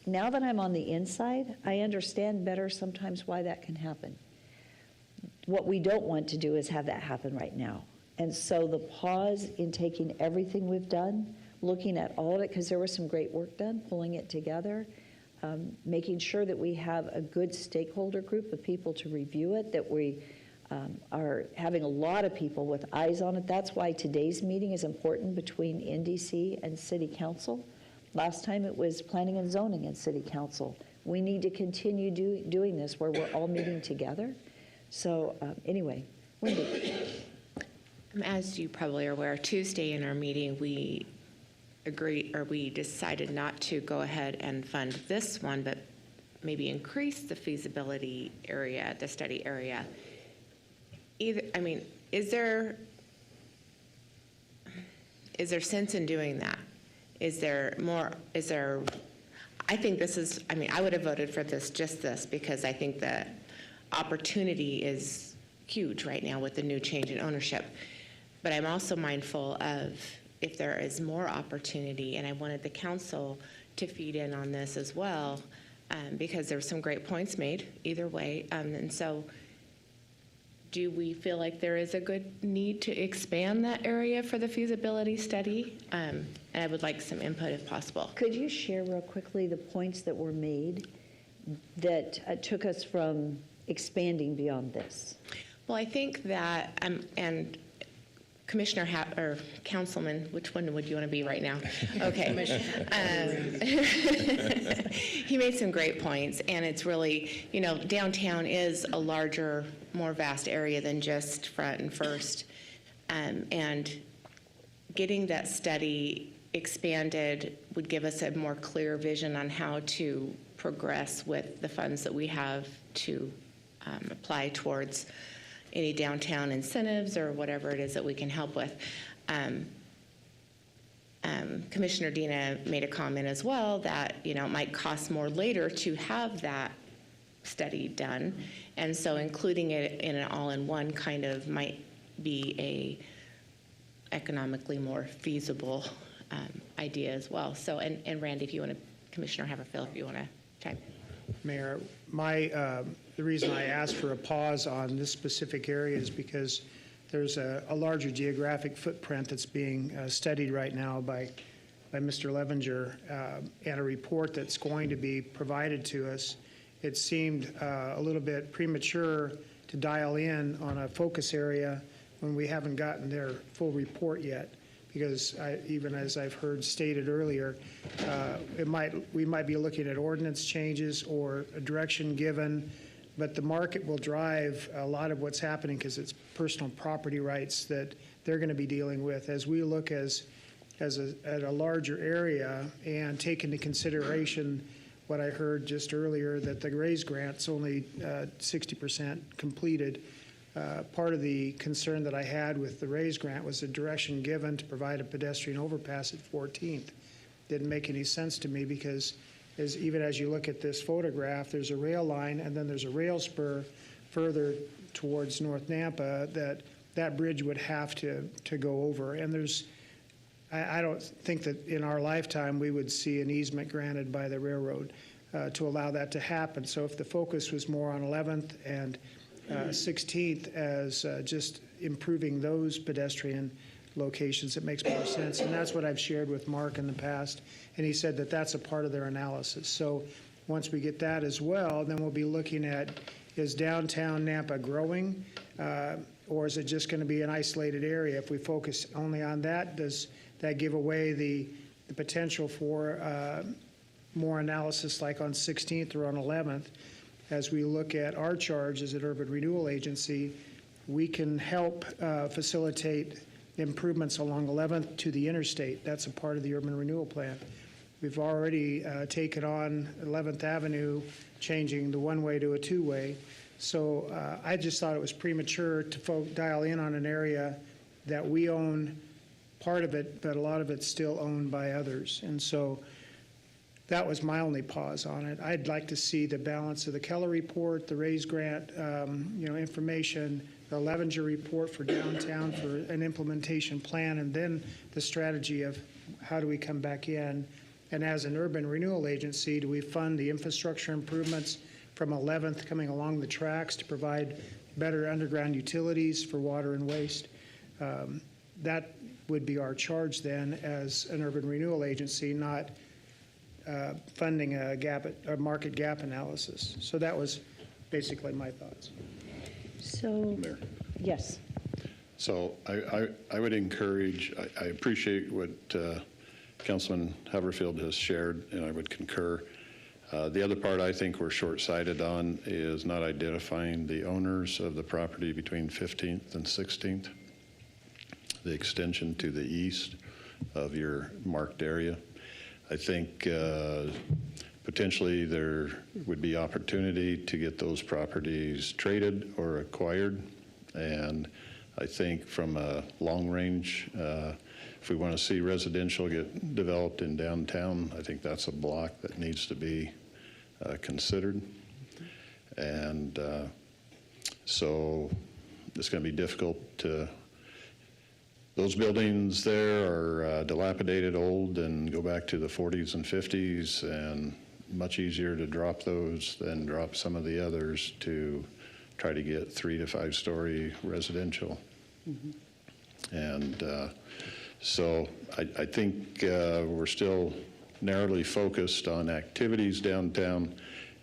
Now that I'm on the inside, I understand better sometimes why that can happen. What we don't want to do is have that happen right now. And so the pause in taking everything we've done, looking at all of it, because there was some great work done, pulling it together, making sure that we have a good stakeholder group of people to review it, that we are having a lot of people with eyes on it. That's why today's meeting is important between NDC and City Council. Last time it was Planning and Zoning and City Council. We need to continue doing this where we're all meeting together. So anyway, Wendy. As you probably are aware, Tuesday in our meeting, we decided not to go ahead and fund this one, but maybe increase the feasibility area, the study area. Is there sense in doing that? I think this is, I would have voted for this, because I think the opportunity is huge right now with the new change in ownership. But I'm also mindful of if there is more opportunity, and I wanted the council to feed in on this as well, because there were some great points made either way. And so do we feel like there is a good need to expand that area for the feasibility study? And I would like some input if possible. Could you share real quickly the points that were made that took us from expanding beyond this? Well, I think that, and Commissioner or Councilman, which one would you want to be right now? Okay. He made some great points, and it's really, downtown is a larger, more vast area than just Front and First. And getting that study expanded would give us a more clear vision on how to progress with the funds that we have to apply towards any downtown incentives or whatever it is that we can help with. Commissioner Dina made a comment as well that, it might cost more later to have that study done. And so including it in an all-in-one kind of might be a economically more feasible idea as well. So, and Randy, if you want to, Commissioner Haverfield, if you want to chime in. Mayor, the reason I asked for a pause on this specific area is because there's a larger geographic footprint that's being studied right now by Mr. Levenger, and a report that's going to be provided to us. It seemed a little bit premature to dial in on a focus area when we haven't gotten their full report yet, because even as I've heard stated earlier, we might be looking at ordinance changes or a direction given, but the market will drive a lot of what's happening because it's personal property rights that they're going to be dealing with as we look at a larger area and take into consideration what I heard just earlier, that the RAISE grant's only 60% completed. Part of the concern that I had with the RAISE grant was the direction given to provide a pedestrian overpass at 14th. Didn't make any sense to me because even as you look at this photograph, there's a rail line and then there's a rail spur further towards North Nampa that bridge would have to go over. And I don't think that in our lifetime we would see an easement granted by the railroad to allow that to happen. So if the focus was more on 11th and 16th as just improving those pedestrian locations, it makes more sense. And that's what I've shared with Mark in the past. And he said that that's a part of their analysis. So once we get that as well, then we'll be looking at, is downtown Nampa growing, or is it just going to be an isolated area? If we focus only on that, does that give away the potential for more analysis like on 16th or on 11th? As we look at our charge as an urban renewal agency, we can help facilitate improvements along 11th to the interstate. That's a part of the urban renewal plan. We've already taken on 11th Avenue, changing the one-way to a two-way. So I just thought it was premature to dial in on an area that we own part of it, but a lot of it's still owned by others. And so that was my only pause on it. I'd like to see the balance of the Keller report, the RAISE grant, information, the Levenger report for downtown for an implementation plan, and then the strategy of how do we come back in. And as an urban renewal agency, do we fund the infrastructure improvements from 11th coming along the tracks to provide better underground utilities for water and waste? That would be our charge then as an urban renewal agency, not funding a market gap analysis. So that was basically my thoughts. So, Mayor. yes. So I would encourage, I appreciate what Councilman Haverfield has shared, and I would concur. The other part I think we're short-sighted on is not identifying the owners of the property between 15th and 16th, the extension to the east of your marked area. I think potentially there would be opportunity to get those properties traded or acquired. And I think from a long range, if we want to see residential get developed in downtown, I think that's a block that needs to be considered. And so it's going to be difficult to, those buildings there are dilapidated, old, and go back to the 40s and 50s, and much easier to drop those than drop some of the others to try to get 3 to 5 story residential. And so I think we're still narrowly focused on activities downtown,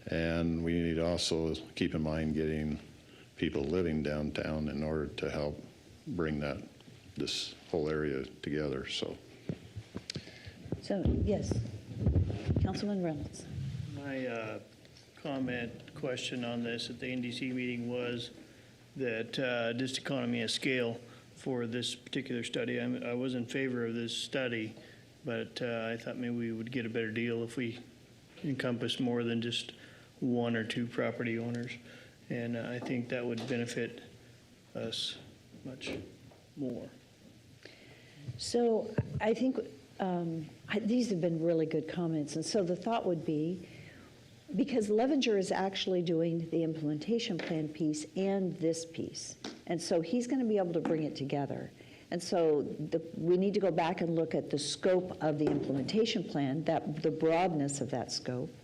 and we need to also keep in mind getting people living downtown in order to help bring this whole area together. So yes, Councilman Reynolds. My question on this at the NDC meeting was that just economy of scale for this particular study. I was in favor of this study, but I thought maybe we would get a better deal if we encompassed more than just 1 or 2 property owners. And I think that would benefit us much more. So I think these have been really good comments. And so the thought would be, because Levenger is actually doing the implementation plan piece and this piece. And so he's going to be able to bring it together. And so we need to go back and look at the scope of the implementation plan, the broadness of that scope,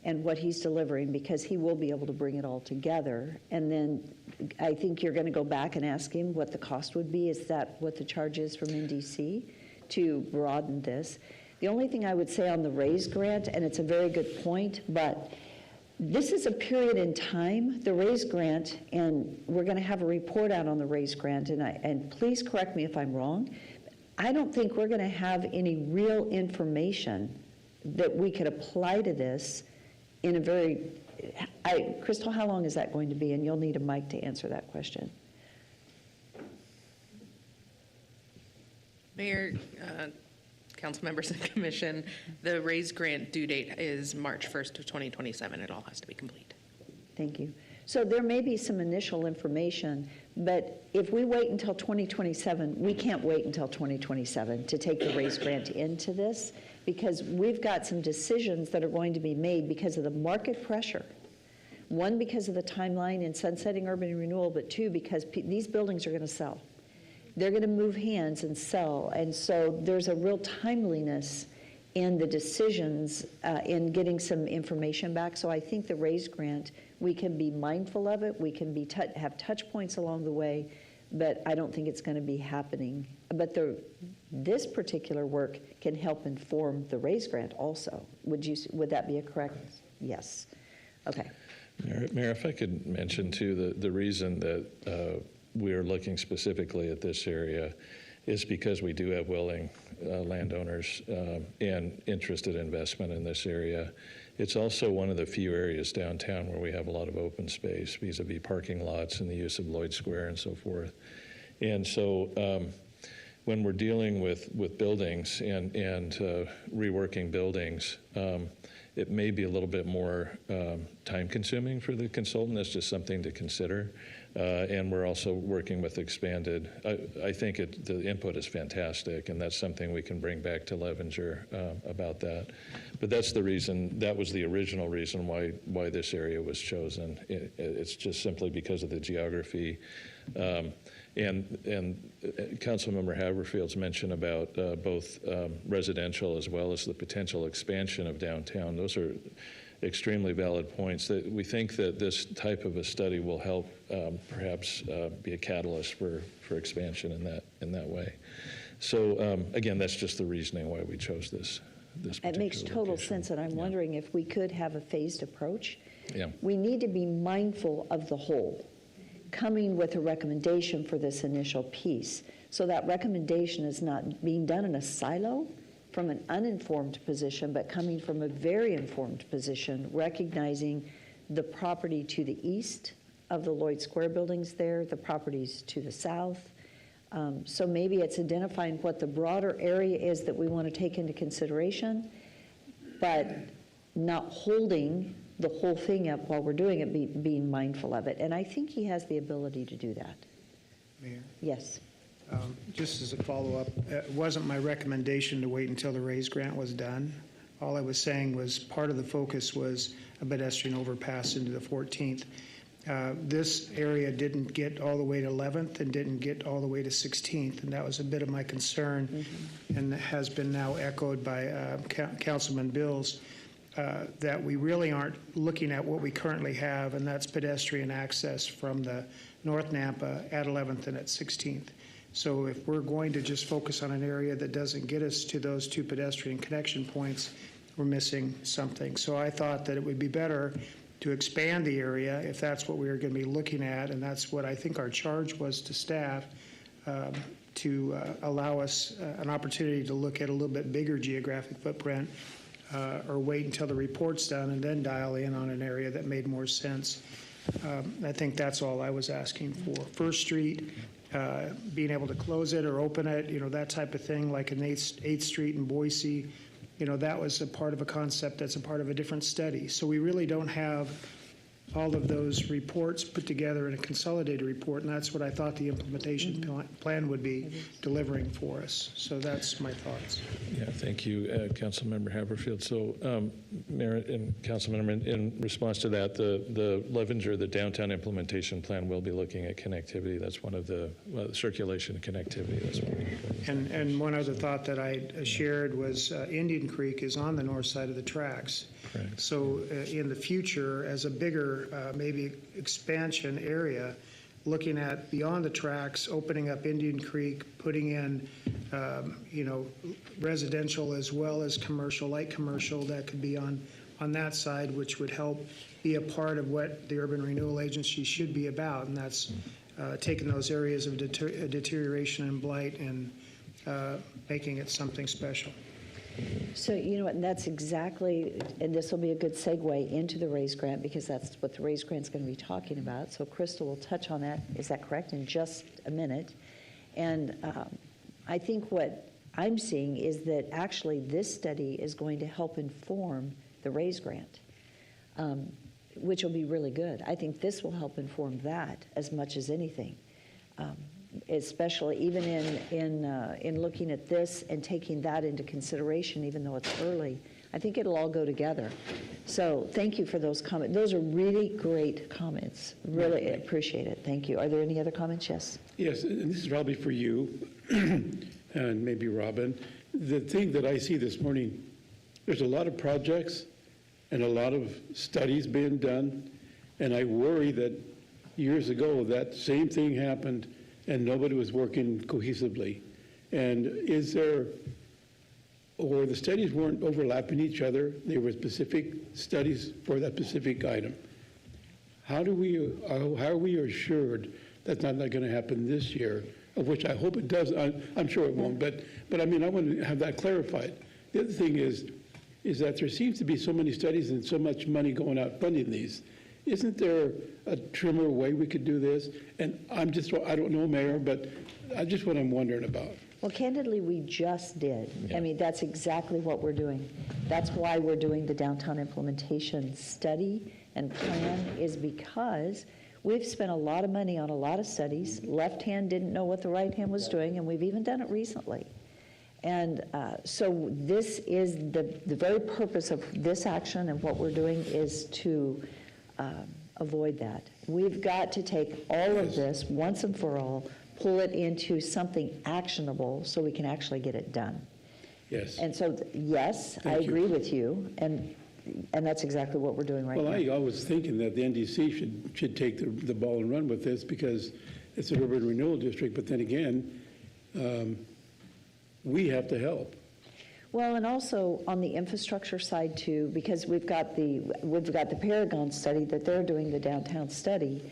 and what he's delivering, because he will be able to bring it all together. And then I think you're going to go back and ask him what the cost would be. Is that what the charge is from NDC to broaden this? The only thing I would say on the RAISE grant, and it's a very good point, but this is a period in time, the RAISE grant, and we're going to have a report out on the RAISE grant, and please correct me if I'm wrong. I don't think we're going to have any real information that we could apply to this in a very, Crystal, how long is that going to be? And you'll need a mic to answer that question. Mayor, council members and commission, the RAISE grant due date is March 1st of 2027. It all has to be complete. Thank you. So there may be some initial information, but if we wait until 2027, we can't wait until 2027 to take the RAISE grant into this, because we've got some decisions that are going to be made because of the market pressure. 1, because of the timeline in sunsetting urban renewal, but 2, because these buildings are going to sell. They're going to move hands and sell. And so there's a real timeliness in the decisions in getting some information back. So I think the RAISE grant, we can be mindful of it. We can have touch points along the way, but I don't think it's going to be happening. But this particular work can help inform the RAISE grant also. Would that be a correct? Yes. Okay. Mayor, if I could mention too, the reason that we're looking specifically at this area is because we do have willing landowners and interested investment in this area. It's also one of the few areas downtown where we have a lot of open space vis-a-vis parking lots and the use of Lloyd Square and so forth. And so when we're dealing with buildings and reworking buildings, it may be a little bit more time-consuming for the consultant. That's just something to consider. And we're also working with expanded. I think the input is fantastic, and that's something we can bring back to Levenger about that. But that's the reason, that was the original reason why this area was chosen. It's just simply because of the geography. And Councilmember Haverfield's mention about both residential as well as the potential expansion of downtown. Those are extremely valid points. That we think that this type of a study will help perhaps be a catalyst for expansion in that way. So again, that's just the reasoning why we chose this particular It makes total location. sense, and I'm wondering if we could have a phased approach. Yeah. We need to be mindful of the whole, coming with a recommendation for this initial piece. So that recommendation is not being done in a silo from an uninformed position, but coming from a very informed position, recognizing the property to the east of the Lloyd Square buildings there, the properties to the south. So maybe it's identifying what the broader area is that we want to take into consideration, but not holding the whole thing up while we're doing it, being mindful of it. And I think he has the ability to do that. Mayor, Yes. just as a follow-up, it wasn't my recommendation to wait until the RAISE grant was done. All I was saying was part of the focus was a pedestrian overpass into the 14th. This area didn't get all the way to 11th and didn't get all the way to 16th, and that was a bit of my concern, and has been now echoed by Councilman Bills, that we really aren't looking at what we currently have, and that's pedestrian access from the North Nampa at 11th and at 16th. So if we're going to just focus on an area that doesn't get us to those two pedestrian connection points, we're missing something. So I thought that it would be better to expand the area if that's what we were going to be looking at, and that's what I think our charge was to staff, to allow us an opportunity to look at a little bit bigger geographic footprint, or wait until the report's done and then dial in on an area that made more sense. I think that's all I was asking for. First Street, being able to close it or open it, that type of thing, like an 8th Street in Boise, that was a part of a concept that's a part of a different study. So we really don't have all of those reports put together in a consolidated report, and that's what I thought the implementation plan would be delivering for us. So that's my thoughts. Yeah, thank you, Councilmember Haberfield. So, Mayor and Councilmember, in response to that, the Levenger, the downtown implementation plan, will be looking at connectivity. That's one of the circulation and connectivity. That's one of the And one other thought that I shared was Indian Creek is on the north side of the tracks. Correct. So in the future, as a bigger maybe expansion area, looking at beyond the tracks, opening up Indian Creek, putting in, residential as well as commercial, light commercial, that could be on that side, which would help be a part of what the Urban Renewal Agency should be about, and that's taking those areas of deterioration and blight and making it something special. So, and that's exactly, and this will be a good segue into the RAISE grant, because that's what the RAISE grant's going to be talking about. So Crystal will touch on that, is that correct, in just a minute. And I think what I'm seeing is that actually this study is going to help inform the RAISE grant, which will be really good. I think this will help inform that as much as anything. Especially even in looking at this and taking that into consideration, even though it's early, I think it'll all go together. So thank you for those comments. Those are really great comments. Really appreciate it. Thank you. Are there any other comments? Yes. Yes, and this is probably for you and maybe Robin. The thing that I see this morning, there's a lot of projects and a lot of studies being done, and I worry that years ago that same thing happened and nobody was working cohesively. And or the studies weren't overlapping each other, they were specific studies for that specific item. How are we assured that's not going to happen this year, of which I hope it does? I'm sure it won't, but I mean, I want to have that clarified. The other thing is that there seems to be so many studies and so much money going out funding these. Isn't there a trimmer way we could do this? And I don't know, Mayor, but that's just what I'm wondering about. Well, candidly, we just did. Yeah. I mean, that's exactly what we're doing. That's why we're doing the downtown implementation study and plan, is because we've spent a lot of money on a lot of studies. Left hand didn't know what the right hand was doing, and we've even done it recently. And so this is the very purpose of this action, and what we're doing is to avoid that. We've got to take all of this once and for all, pull it into something actionable so we can actually get it done. Yes. And so, yes, I agree with you, and that's exactly what we're doing right now. Well, I was thinking that the NDC should take the ball and run with this, because it's an urban renewal district, but then again, we have to help. Well, and also on the infrastructure side too, because we've got the Paragon study that they're doing, the downtown study,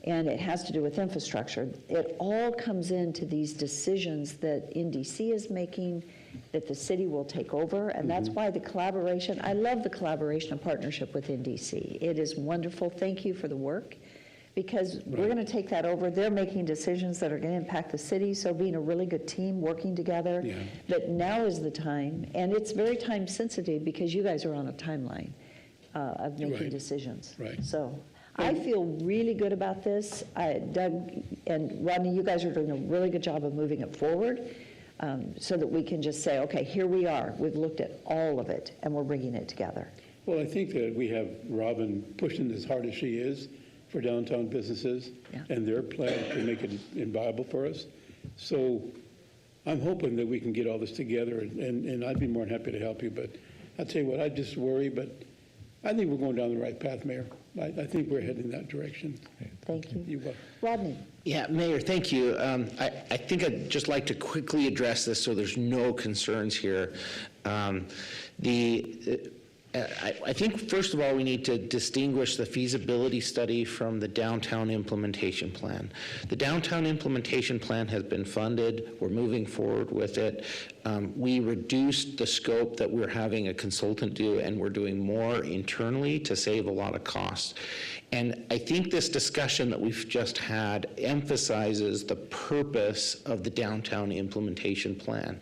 and it has to do with infrastructure. It all comes into these decisions that NDC is making, that the city will take over, and that's why the collaboration, I love the collaboration and partnership with NDC. It is wonderful. Thank you for the work, because we're going to take that over. They're making decisions that are going to impact the city, so being a really good team, working together, that now is the time, and it's very time sensitive because you guys are on a timeline of making decisions. Right. So I feel really good about this. Doug and Rodney, you guys are doing a really good job of moving it forward, so that we can just say, okay, here we are. We've looked at all of it, and we're bringing it together. Well, I think that we have Robin pushing as hard as she is for downtown businesses Yeah. and their plan to make it viable for us. So I'm hoping that we can get all this together, and I'd be more than happy to help you. But I'll tell you what, I just worry, but I think we're going down the right path, Mayor. I think we're heading in that direction. Thank you. You will. Rodney? Yeah, Mayor, thank you. I think I'd just like to quickly address this so there's no concerns here. I think, first of all, we need to distinguish the feasibility study from the downtown implementation plan. The downtown implementation plan has been funded. We're moving forward with it. We reduced the scope that we're having a consultant do, and we're doing more internally to save a lot of costs. And I think this discussion that we've just had emphasizes the purpose of the downtown implementation plan,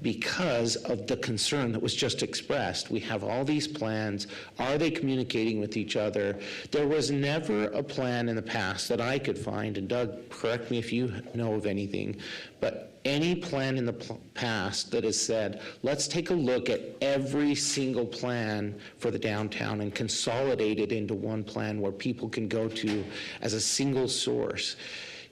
because of the concern that was just expressed. We have all these plans. Are they communicating with each other? There was never a plan in the past that I could find, and Doug, correct me if you know of anything, but any plan in the past that has said, let's take a look at every single plan for the downtown and consolidate it into one plan where people can go to as a single source.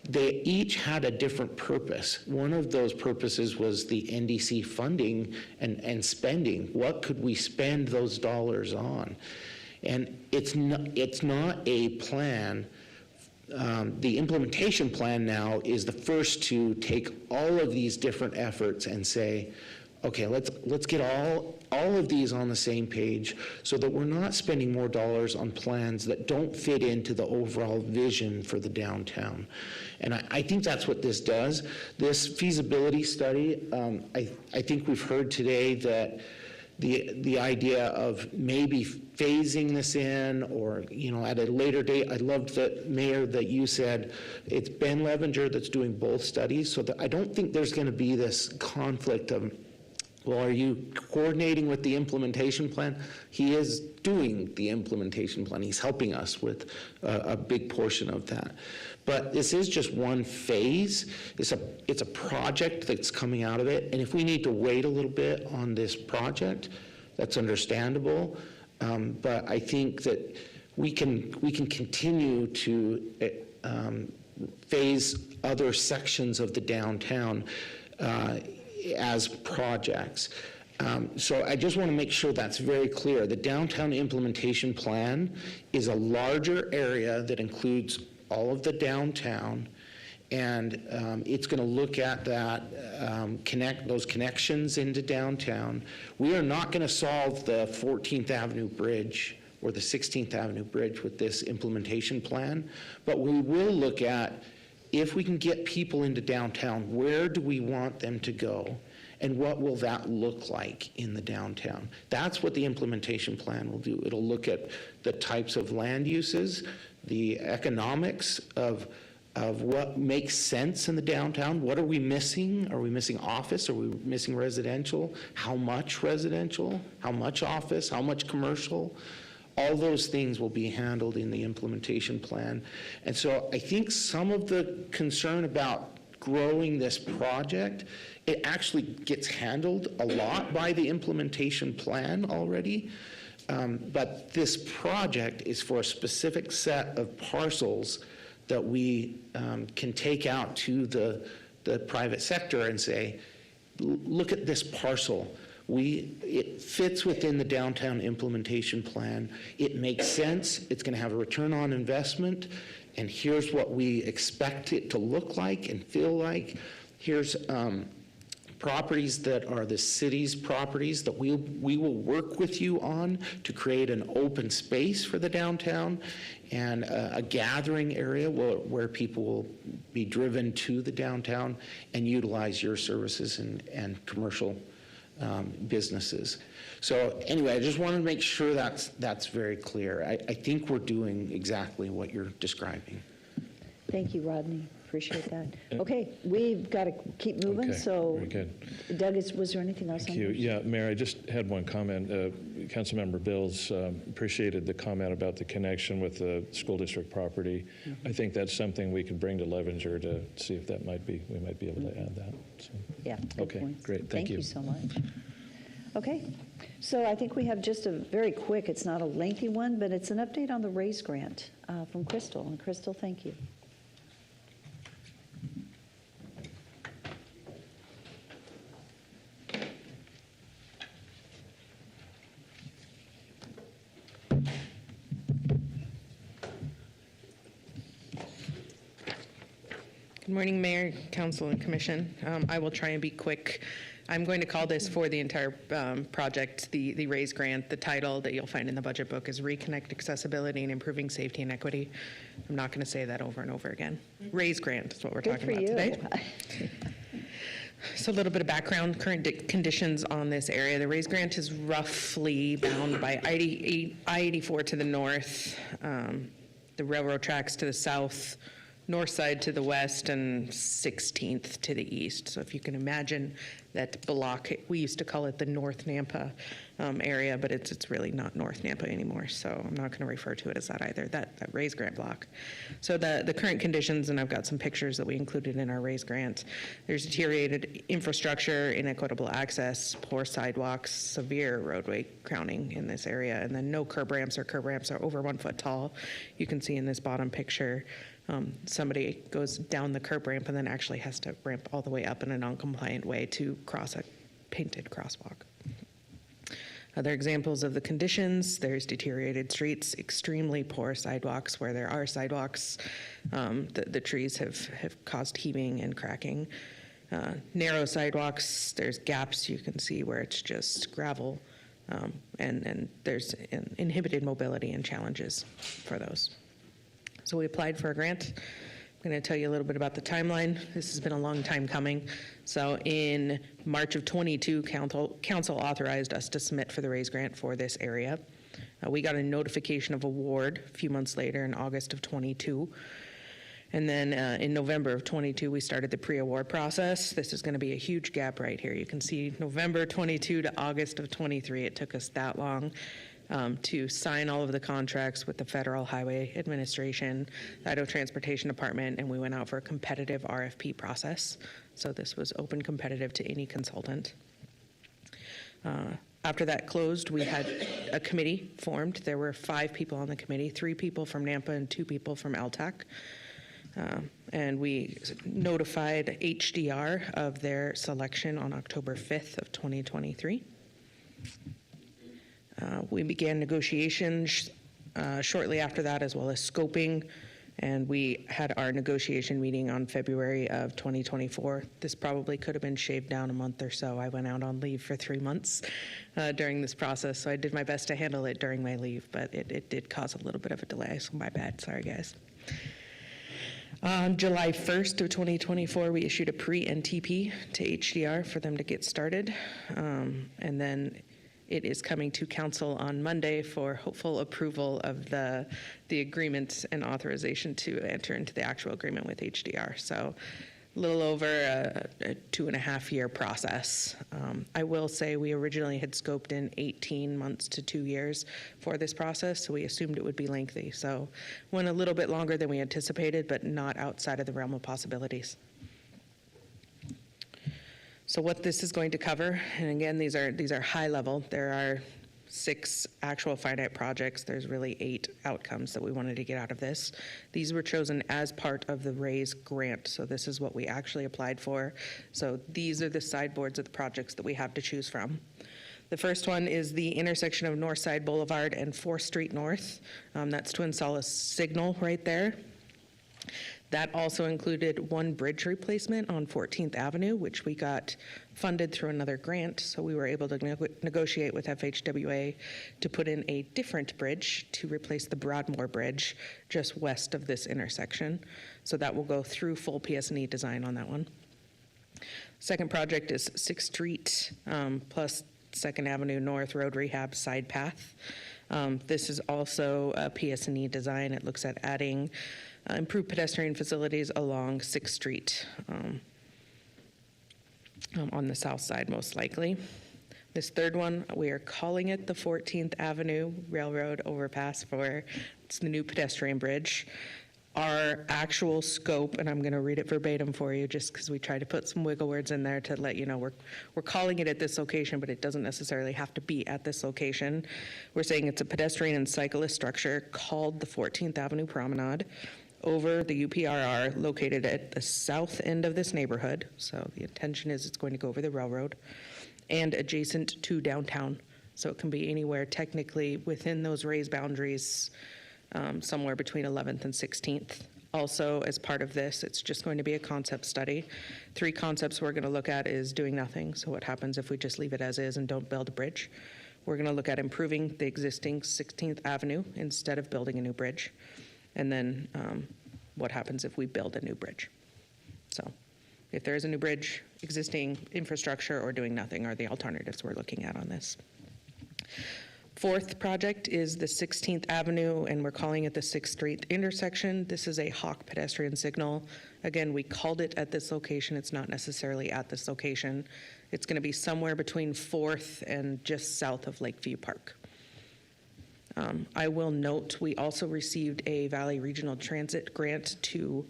They each had a different purpose. One of those purposes was the NDC funding and spending. What could we spend those dollars on? And it's not a plan. The implementation plan now is the first to take all of these different efforts and say, okay, let's get all of these on the same page so that we're not spending more dollars on plans that don't fit into the overall vision for the downtown. And I think that's what this does. This feasibility study, I think we've heard today that the idea of maybe phasing this in, or at a later date. I loved that, Mayor, that you said it's Ben Levenger that's doing both studies, so that I don't think there's going to be this conflict of, well, are you coordinating with the implementation plan? He is doing the implementation plan. He's helping us with a big portion of that. But this is just one phase. It's a project that's coming out of it. And if we need to wait a little bit on this project, that's understandable. But I think that we can continue to phase other sections of the downtown as projects. So I just want to make sure that's very clear. The downtown implementation plan is a larger area that includes all of the downtown, and it's going to look at that, those connections into downtown. We are not going to solve the 14th Avenue Bridge or the 16th Avenue Bridge with this implementation plan, but we will look at, if we can get people into downtown, where do we want them to go? And what will that look like in the downtown? That's what the implementation plan will do. It'll look at the types of land uses, the economics of what makes sense in the downtown. What are we missing? Are we missing office? Are we missing residential? How much residential? How much office? How much commercial? All those things will be handled in the implementation plan. And so I think some of the concern about growing this project, it actually gets handled a lot by the implementation plan already. But this project is for a specific set of parcels that we can take out to the private sector and say, look at this parcel. It fits within the downtown implementation plan. It makes sense. It's going to have a return on investment. And here's what we expect it to look like and feel like. Here's properties that are the city's properties that we will work with you on to create an open space for the downtown and a gathering area where people will be driven to the downtown and utilize your services and commercial businesses. So anyway, I just wanted to make sure that's very clear. I think we're doing exactly what you're describing. Thank you, Rodney. Appreciate that. Okay, we've got to keep moving, Okay, so. very good. Doug, was there anything else? Thank you. Yeah, Mayor, I just had one comment. Councilmember Bills appreciated the comment about the connection with the school district property. I think that's something we could bring to Levenger to see if we might be able to add that. So. Yeah, good Okay, points. great. Thank you. Thank you so much. Okay, So I think we have just a very quick, it's not a lengthy one, but it's an update on the RAISE grant from Crystal. And Crystal, thank you. Good morning, Mayor, Council, and Commission. I will try and be quick. I'm going to call this for the entire project, the RAISE grant. The title that you'll find in the budget book is Reconnect Accessibility and Improving Safety and Equity. I'm not going to say that over and over again. RAISE grant is what we're talking about today. So a little bit of background, current conditions on this area. The RAISE grant is roughly bound by I-84 to the north, the railroad tracks to the south, north side to the west, and 16th to the east. So if you can imagine that block, we used to call it the North Nampa area, but it's really not North Nampa anymore. So I'm not going to refer to it as that either, that RAISE grant block. So the current conditions, and I've got some pictures that we included in our RAISE grant. There's deteriorated infrastructure, inequitable access, poor sidewalks, severe roadway crowning in this area, and then no curb ramps or curb ramps are over 1 foot tall. You can see in this bottom picture, somebody goes down the curb ramp and then actually has to ramp all the way up in a non-compliant way to cross a painted crosswalk. Other examples of the conditions, there's deteriorated streets, extremely poor sidewalks where there are sidewalks. The trees have caused heaving and cracking. Narrow sidewalks, there's gaps you can see where it's just gravel, and there's inhibited mobility and challenges for those. So we applied for a grant. I'm going to tell you a little bit about the timeline. This has been a long time coming. So in March of 22, council authorized us to submit for the RAISE grant for this area. We got a notification of award a few months later in August of 22. And then in November of 22, we started the pre-award process. This is going to be a huge gap right here. You can see November 22 to August of 23. It took us that long to sign all of the contracts with the Federal Highway Administration, the Idaho Transportation Department, and we went out for a competitive RFP process. So this was open competitive to any consultant. After that closed, we had a committee formed. There were 5 people on the committee, 3 people from NAMPA and 2 people from LTAC. And we notified HDR of their selection on October 5th of 2023. We began negotiations shortly after that, as well as scoping, and we had our negotiation meeting on February of 2024. This probably could have been shaved down a month or so. I went out on leave for 3 months during this process, so I did my best to handle it during my leave, but it did cause a little bit of a delay, so my bad. Sorry, guys. On July 1st of 2024, we issued a pre-NTP to HDR for them to get started, and then it is coming to council on Monday for hopeful approval of the agreement and authorization to enter into the actual agreement with HDR. So a little over a 2.5-year process. I will say we originally had scoped in 18 months to 2 years for this process, so we assumed it would be lengthy. So went a little bit longer than we anticipated, but not outside of the realm of possibilities. So what this is going to cover, and again, these are high level. There are 6 actual finite projects. There's really 8 outcomes that we wanted to get out of this. These were chosen as part of the RAISE grant, so this is what we actually applied for. So these are the sideboards of the projects that we have to choose from. The first one is the intersection of Northside Boulevard and 4th Street North. That's to install a signal right there. That also included 1 bridge replacement on 14th Avenue, which we got funded through another grant. So we were able to negotiate with FHWA to put in a different bridge to replace the Broadmoor Bridge just west of this intersection. So that will go through full PS&E design on that one. Second project is 6th Street plus 2nd Avenue North Road Rehab Side Path. This is also a PS&E design. It looks at adding improved pedestrian facilities along 6th Street on the south side, most likely. This third one, we are calling it the 14th Avenue Railroad Overpass it's the new pedestrian bridge. Our actual scope, and I'm going to read it verbatim for you just because we tried to put some wiggle words in there to let you know we're calling it at this location, but it doesn't necessarily have to be at this location. We're saying it's a pedestrian and cyclist structure called the 14th Avenue Promenade over the UPRR located at the south end of this neighborhood. So the intention is it's going to go over the railroad and adjacent to downtown. So it can be anywhere technically within those raised boundaries, somewhere between 11th and 16th. Also, as part of this, it's just going to be a concept study. 3 concepts we're going to look at is doing nothing. So what happens if we just leave it as is and don't build a bridge? We're going to look at improving the existing 16th Avenue instead of building a new bridge. And then what happens if we build a new bridge? So if there is a new bridge, existing infrastructure, or doing nothing are the alternatives we're looking at on this. 4th project is the 16th Avenue, and we're calling it the 6th Street intersection. This is a hawk pedestrian signal. Again, we called it at this location. It's not necessarily at this location. It's going to be somewhere between 4th and just south of Lakeview Park. I will note we also received a Valley Regional Transit grant to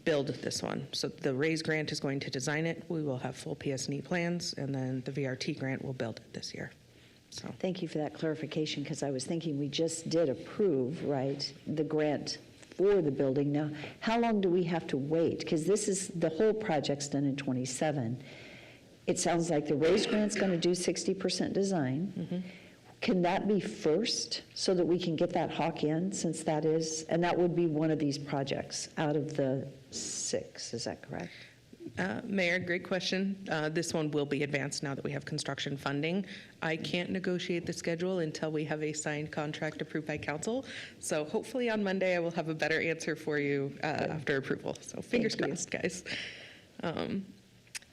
build this one. So the RAISE grant is going to design it. We will have full PS&E plans, and then the VRT grant will build it this year. So Thank you for that clarification, because I was thinking we just did approve, right, the grant for the building. Now, how long do we have to wait? Because the whole project's done in '27. It sounds like the RAISE grant's going to do 60% design. Mm-hmm. Can that be first so that we can get that hawk in, since that is, and that would be one of these projects out of the 6, is that correct? Mayor, great question. This one will be advanced now that we have construction funding. I can't negotiate the schedule until we have a signed contract approved by council. So hopefully on Monday I will have a better answer for you after approval. So fingers crossed, guys.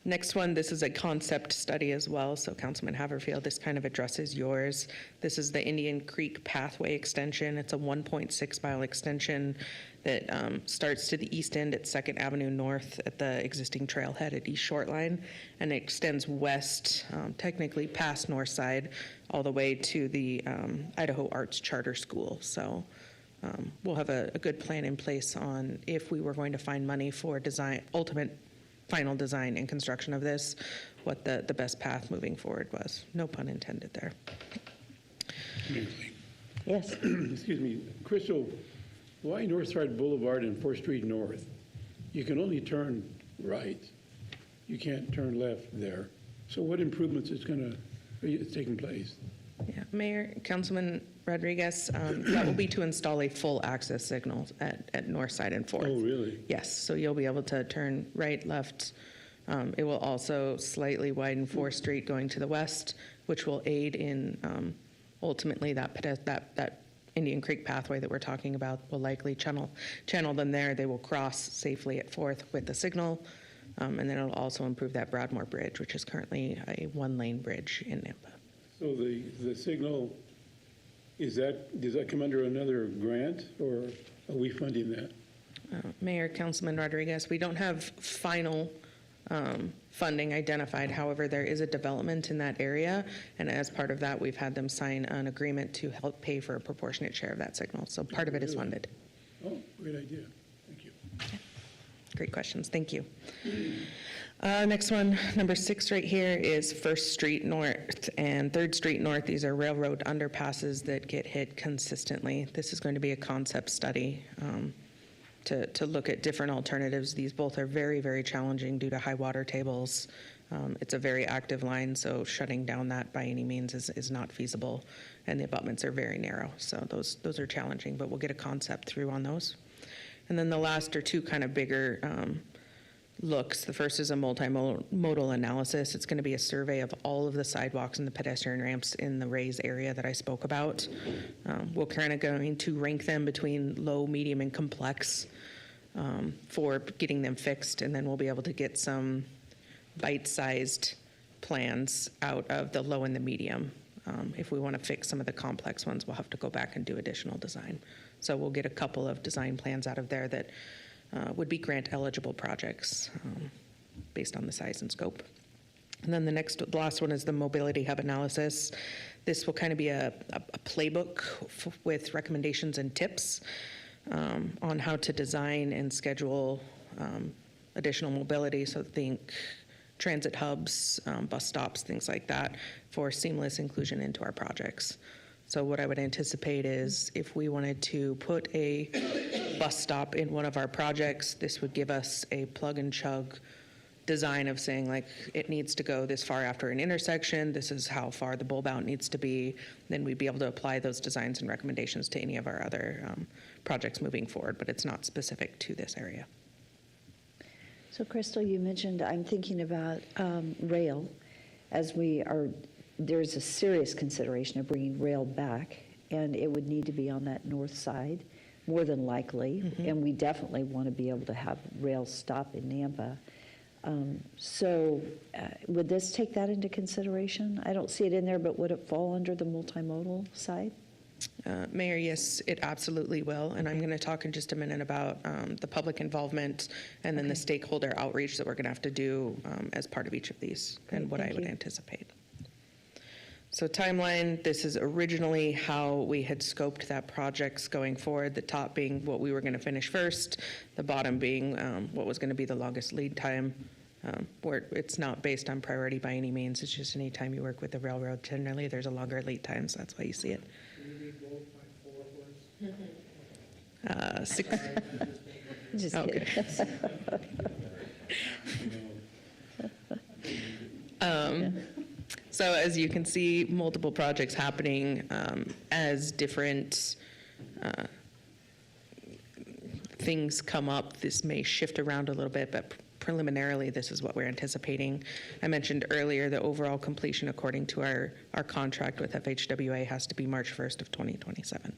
Next one, this is a concept study as well. So Councilman Haverfield, this kind of addresses yours. This is the Indian Creek Pathway Extension. It's a 1.6 mile extension that starts to the east end at 2nd Avenue North at the existing trailhead at East Short Line, and it extends west, technically past North Side, all the way to the Idaho Arts Charter School. So we'll have a good plan in place on if we were going to find money for design, ultimate final design and construction of this, what the best path moving forward was. No pun intended there. Yes. Excuse me, Crystal, why Northside Boulevard and 4th Street North? You can only turn right. You can't turn left there. So what improvements is taking place? Yeah, Mayor, Councilman Rodriguez, that will be to install a full access signal at North Side and 4th. Oh, really? Yes, so you'll be able to turn right, left. It will also slightly widen 4th Street going to the west, which will aid in ultimately that Indian Creek pathway that we're talking about will likely channel them there. They will cross safely at 4th with the signal, and then it'll also improve that Broadmoor Bridge, which is currently a 1-lane bridge in Nampa. So the signal, does that come under another grant, or are we funding that? Mayor, Councilman Rodriguez, we don't have final funding identified. However, there is a development in that area, and as part of that, we've had them sign an agreement to help pay for a proportionate share of that signal. So part of it is funded. Oh, great idea. Thank you. Great questions. Thank you. Next one, number 6 right here is 1st Street North and 3rd Street North. These are railroad underpasses that get hit consistently. This is going to be a concept study to look at different alternatives. These both are very, very challenging due to high water tables. It's a very active line, so shutting down that by any means is not feasible, and the abutments are very narrow. So those are challenging, but we'll get a concept through on those. And then the last are 2 kind of bigger looks. The first is a multimodal analysis. It's going to be a survey of all of the sidewalks and the pedestrian ramps in the RAISE area that I spoke about. We're kind of going to rank them between low, medium, and complex for getting them fixed, and then we'll be able to get some bite-sized plans out of the low and the medium. If we want to fix some of the complex ones, we'll have to go back and do additional design. So we'll get a couple of design plans out of there that would be grant-eligible projects based on the size and scope. And then the last one is the mobility hub analysis. This will kind of be a playbook with recommendations and tips. on how to design and schedule additional mobility. So think transit hubs, bus stops, things like that, for seamless inclusion into our projects. So what I would anticipate is if we wanted to put a bus stop in one of our projects, this would give us a plug and chug design of saying, like, it needs to go this far after an intersection, this is how far the bulb out needs to be. Then we'd be able to apply those designs and recommendations to any of our other projects moving forward, but it's not specific to this area. So Crystal, you mentioned, I'm thinking about rail, as there's a serious consideration of bringing rail back, and it would need to be on that north side, more than likely, and we definitely want to be able to have rail stop in Nampa. So would this take that into consideration? I don't see it in there, but would it fall under the multimodal side? Mayor, yes, it absolutely will. And I'm going to talk in just a minute about the public involvement and then the stakeholder outreach that we're going to have to do as part of each of these. Great, And what I thank would you. anticipate. So timeline, this is originally how we had scoped that projects going forward, the top being what we were going to finish first, the bottom being what was going to be the longest lead time. Where it's not based on priority by any means, it's just any time you work with the railroad, generally there's a longer lead time, so that's why you see it. Six. Just Okay. kidding. So as you can see, multiple projects happening as different things come up. This may shift around a little bit, but preliminarily, this is what we're anticipating. I mentioned earlier the overall completion according to our contract with FHWA has to be March 1st of 2027.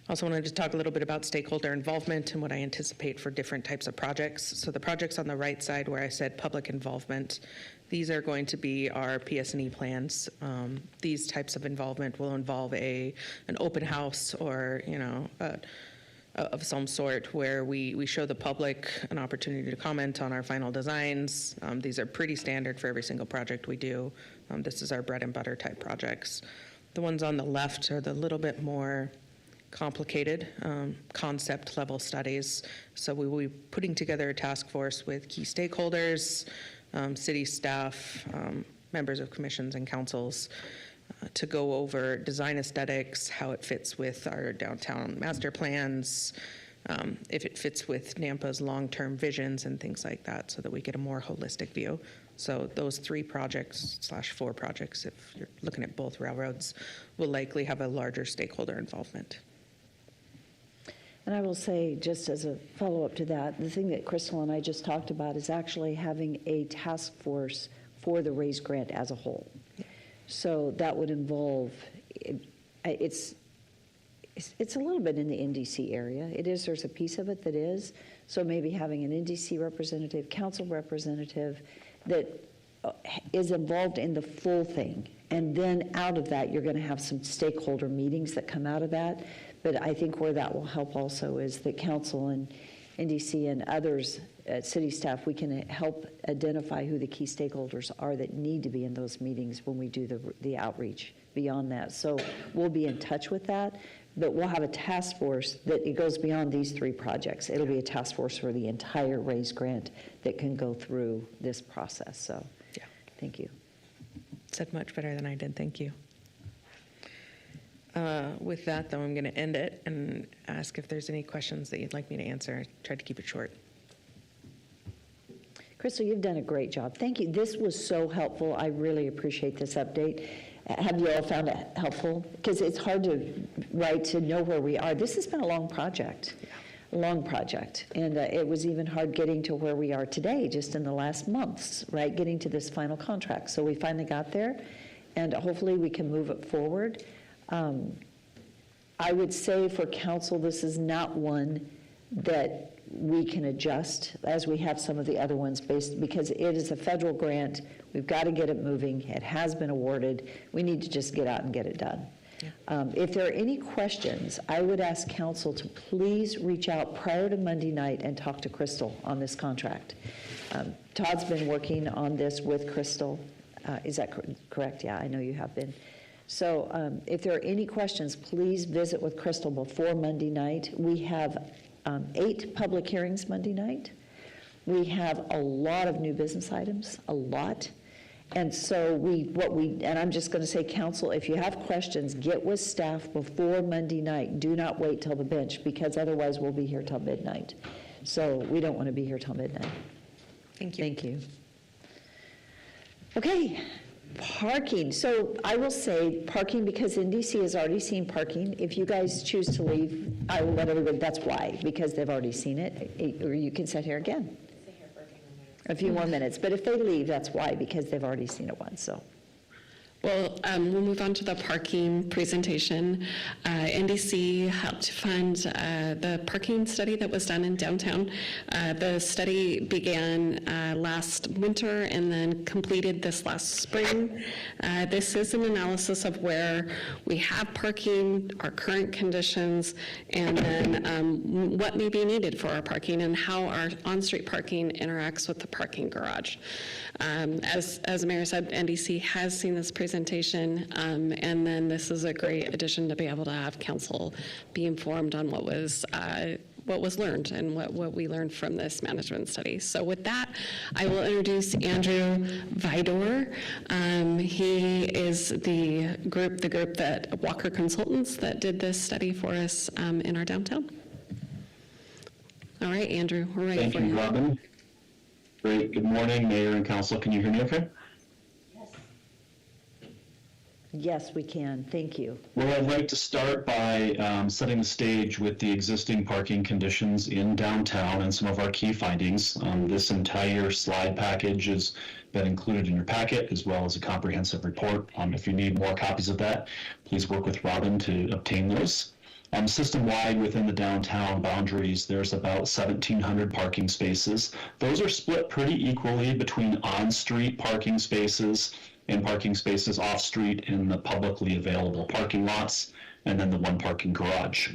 Also wanted to talk a little bit about stakeholder involvement and what I anticipate for different types of projects. So the projects on the right side where I said public involvement, these are going to be our PS&E plans. These types of involvement will involve an open house or, of some sort where we show the public an opportunity to comment on our final designs. These are pretty standard for every single project we do. This is our bread and butter type projects. The ones on the left are the little bit more complicated concept level studies. So we will be putting together a task force with key stakeholders, city staff, members of commissions and councils to go over design aesthetics, how it fits with our downtown master plans, if it fits with Nampa's long-term visions and things like that, so that we get a more holistic view. So those 3 projects / 4 projects, if you're looking at both railroads, will likely have a larger stakeholder involvement. And I will say, just as a follow-up to that, the thing that Crystal and I just talked about is actually having a task force for the RAISE grant as a whole. So that would involve, it's a little bit in the NDC area. There's a piece of it that is. So maybe having an NDC representative, council representative that is involved in the full thing. And then out of that, you're going to have some stakeholder meetings that come out of that. But I think where that will help also is that council and NDC and others, city staff, we can help identify who the key stakeholders are that need to be in those meetings when we do the outreach beyond that. So we'll be in touch with that, but we'll have a task force that it goes beyond these 3 projects. It'll be a task force for the entire RAISE grant that can go through this process. So Yeah. thank you. Said much better than I did, thank you. With that, though, I'm going to end it and ask if there's any questions that you'd like me to answer. I tried to keep it short. Crystal, you've done a great job. Thank you. This was so helpful. I really appreciate this update. Have you all found it helpful? Because it's hard to know where we are. This has been a long project, and it was even hard getting to where we are today, just in the last months, right? Getting to this final contract. So we finally got there, and hopefully we can move it forward. I would say for council, this is not one that we can adjust as we have some of the other ones because it is a federal grant. We've got to get it moving. It has been awarded. We need to just get out and get it done. Yeah. If there are any questions, I would ask council to please reach out prior to Monday night and talk to Crystal on this contract. Todd's been working on this with Crystal. Is that correct? Yeah, I know you have been. So if there are any questions, please visit with Crystal before Monday night. We have 8 public hearings Monday night. We have a lot of new business items, a lot. And so and I'm just going to say, council, if you have questions, get with staff before Monday night. Do not wait till the bench, because otherwise we'll be here till midnight. So we don't want to be here till midnight. Thank you. Thank you. Okay, parking. So I will say parking, because NDC has already seen parking. If you guys choose to leave, I will let everybody, that's why, because they've already seen it. Or you can sit here again. A few more minutes, but if they leave, that's why, because they've already seen it once, so. Well, we'll move on to the parking presentation. NDC helped fund the parking study that was done in downtown. The study began last winter and then completed this last spring. This is an analysis of where we have parking, our current conditions, and then what may be needed for our parking and how our on-street parking interacts with the parking garage. As the mayor said, NDC has seen this presentation, and then this is a great addition to be able to have council be informed on what was learned and what we learned from this management study. So with that, I will introduce Andrew Vidor. He is the group that Walker Consultants that did this study for us in our downtown. All right, Andrew, we're ready for you. Thank you, Robin. Great. Good morning, Mayor and Council. Can you hear me okay? Yes, we can. Thank you. Well, I'd like to start by setting the stage with the existing parking conditions in downtown and some of our key findings. This entire slide package has been included in your packet, as well as a comprehensive report. If you need more copies of that, please work with Robin to obtain those. System-wide within the downtown boundaries, there's about 1,700 parking spaces. Those are split pretty equally between on-street parking spaces and parking spaces off-street in the publicly available parking lots, and then the one parking garage.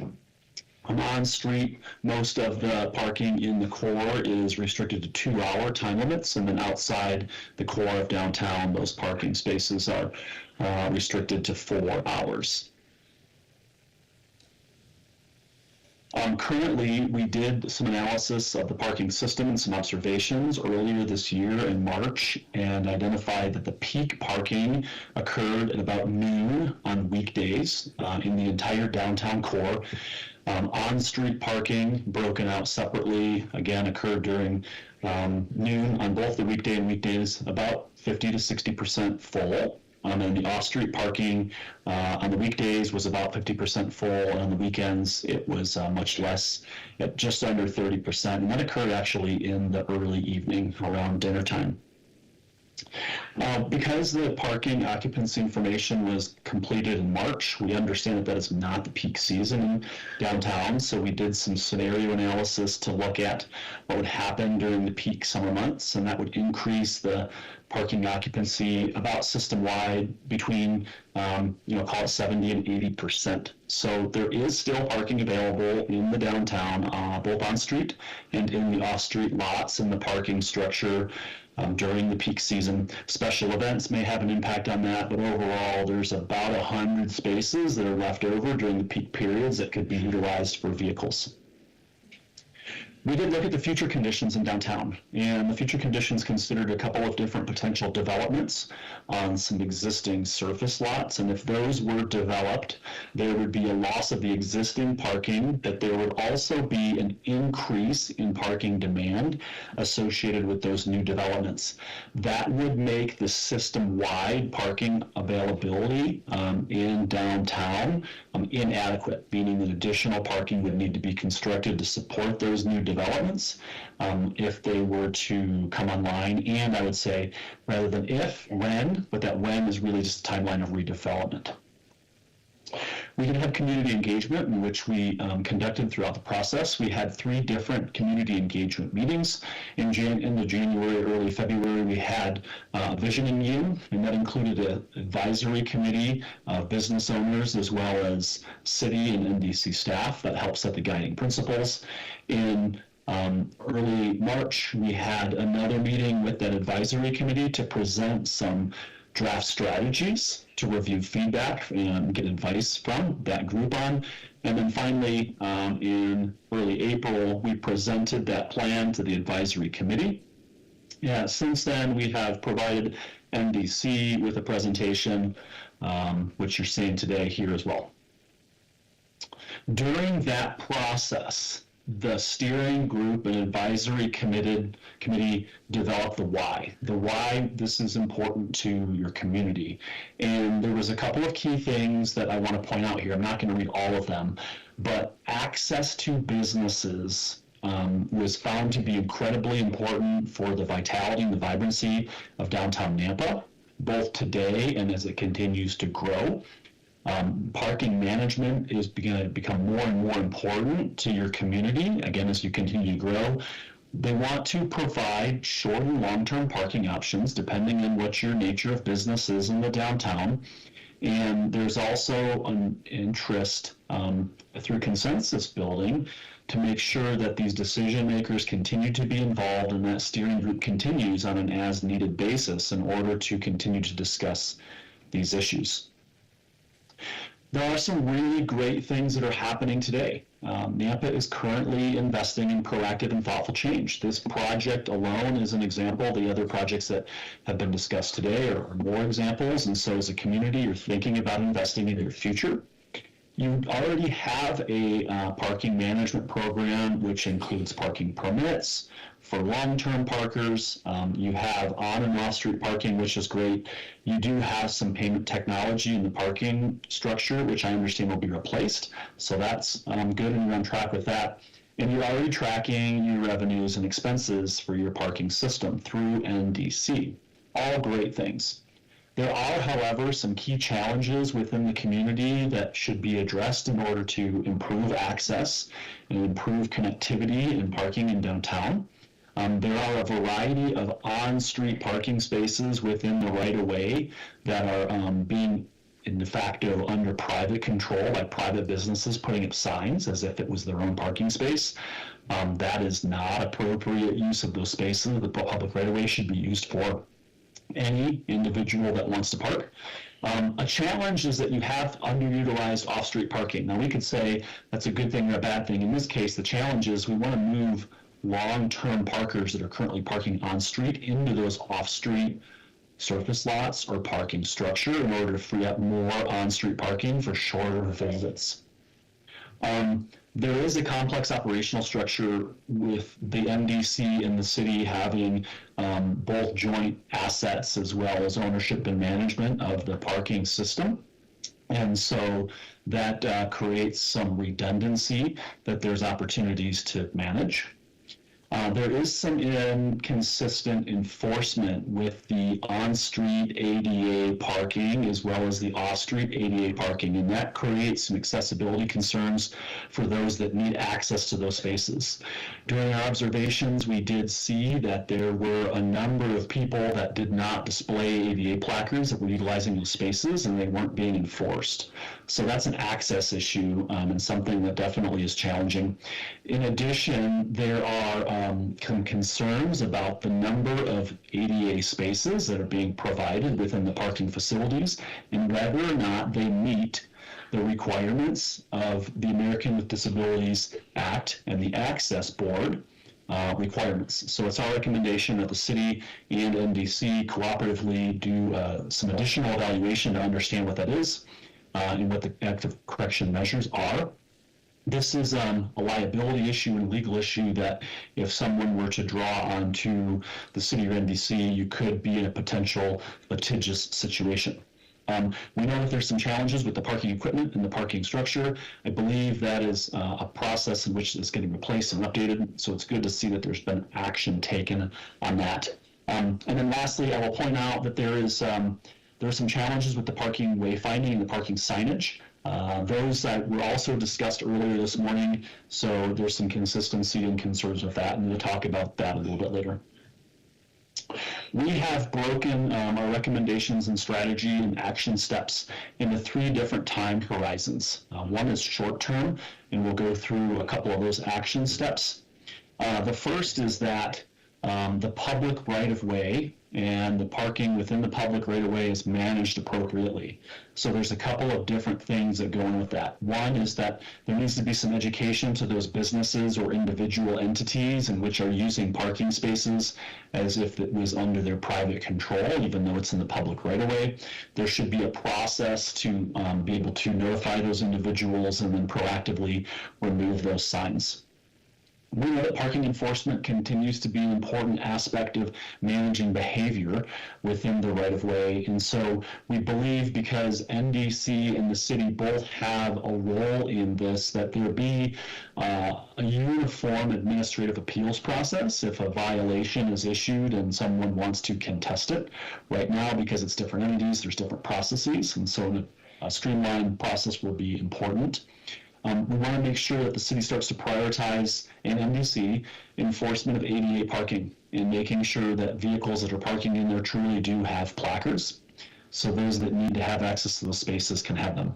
On-street, most of the parking in the core is restricted to 2-hour time limits, and then outside the core of downtown, those parking spaces are restricted to 4 hours. Currently, we did some analysis of the parking system and some observations earlier this year in March, and identified that the peak parking occurred at about noon on weekdays in the entire downtown core. On-street parking, broken out separately, again occurred during noon on both the weekday and weekdays, about 50 to 60% full. And the off-street parking on the weekdays was about 50% full, and on the weekends it was much less, at just under 30%, and that occurred actually in the early evening around dinner time. Because the parking occupancy information was completed in March, we understand that is not the peak season in downtown, so we did some scenario analysis to look at what would happen during the peak summer months, and that would increase the parking occupancy about system-wide between, call it 70 and 80%. So there is still parking available in the downtown, both on street and in the off-street lots in the parking structure during the peak season. Special events may have an impact on that, but overall there's about 100 spaces that are left over during the peak periods that could be utilized for vehicles. We did look at the future conditions in downtown, and the future conditions considered a couple of different potential developments on some existing surface lots, and if those were developed, there would be a loss of the existing parking, but there would also be an increase in parking demand associated with those new developments. That would make the system-wide parking availability in downtown inadequate, meaning that additional parking would need to be constructed to support those new developments if they were to come online. And I would say, rather than if, when, but that when is really just a timeline of redevelopment. We did have community engagement, in which we conducted throughout the process. We had 3 different community engagement meetings. In the January, early February, we had Visioning You, and that included an advisory committee of business owners as well as city and NDC staff that helped set the guiding principles. In early March, we had another meeting with that advisory committee to present some draft strategies to review feedback and get advice from that group on. And then finally, in early April, we presented that plan to the advisory committee. Yeah, since then, we have provided NDC with a presentation, which you're seeing today here as well. During that process, the steering group and advisory committee developed the why. The why this is important to your community. And there was a couple of key things that I want to point out here. I'm not going to read all of them, but access to businesses was found to be incredibly important for the vitality and the vibrancy of downtown Nampa, both today and as it continues to grow. Parking management is going to become more and more important to your community, again, as you continue to grow. They want to provide short and long-term parking options, depending on what your nature of business is in the downtown. And there's also an interest through consensus building to make sure that these decision makers continue to be involved and that steering group continues on an as-needed basis in order to continue to discuss these issues. There are some really great things that are happening today. Nampa is currently investing in proactive and thoughtful change. This project alone is an example. The other projects that have been discussed today are more examples. And so as a community, you're thinking about investing in your future. You already have a parking management program, which includes parking permits for long-term parkers. You have on and off-street parking, which is great. You do have some payment technology in the parking structure, which I understand will be replaced. So that's good, and you're on track with that. And you're already tracking your revenues and expenses for your parking system through NDC. All great things. There are, however, some key challenges within the community that should be addressed in order to improve access and improve connectivity and parking in downtown. There are a variety of on-street parking spaces within the right-of-way that are being de facto under private control by private businesses putting up signs as if it was their own parking space. That is not appropriate use of those spaces. The public right-of-way should be used for any individual that wants to park. A challenge is that you have underutilized off-street parking. Now, we could say that's a good thing or a bad thing. In this case, the challenge is we want to move long-term parkers that are currently parking on-street into those off-street surface lots or parking structure in order to free up more on-street parking for shorter visits. There is a complex operational structure with the NDC and the city having both joint assets as well as ownership and management of the parking system. And so that creates some redundancy that there's opportunities to manage. There is some inconsistent enforcement with the on-street ADA parking as well as the off-street ADA parking, and that creates some accessibility concerns for those that need access to those spaces. During our observations, we did see that there were a number of people that did not display ADA placards that were utilizing those spaces, and they weren't being enforced. So that's an access issue and something that definitely is challenging. In addition, there are some concerns about the number of ADA spaces that are being provided within the parking facilities and whether or not they meet the requirements of the American with Disabilities Act and the Access Board requirements. So it's our recommendation that the city and NDC cooperatively do some additional evaluation to understand what that is and what the active correction measures are. This is a liability issue and legal issue that if someone were to draw onto the city or NDC, you could be in a potential litigious situation. We know that there's some challenges with the parking equipment and the parking structure. I believe that is a process in which it's getting replaced and updated, so it's good to see that there's been action taken on that. And then lastly, I will point out that there are some challenges with the parking wayfinding and the parking signage. Those that were also discussed earlier this morning, so there's some consistency and concerns with that, and we'll talk about that a little bit later. We have broken our recommendations and strategy and action steps into 3 different time horizons. One is short-term, and we'll go through a couple of those action steps. The first is that the public right-of-way and the parking within the public right-of-way is managed appropriately. So there's a couple of different things that go in with that. One is that there needs to be some education to those businesses or individual entities in which are using parking spaces as if it was under their private control, even though it's in the public right-of-way. There should be a process to be able to notify those individuals and then proactively remove those signs. We know that parking enforcement continues to be an important aspect of managing behavior within the right-of-way. And so we believe, because NDC and the city both have a role in this, that there be a uniform administrative appeals process if a violation is issued and someone wants to contest it. Right now, because it's different entities, there's different processes, and so a streamlined process will be important. We want to make sure that the city starts to prioritize in NDC enforcement of ADA parking and making sure that vehicles that are parking in there truly do have placards, so those that need to have access to those spaces can have them.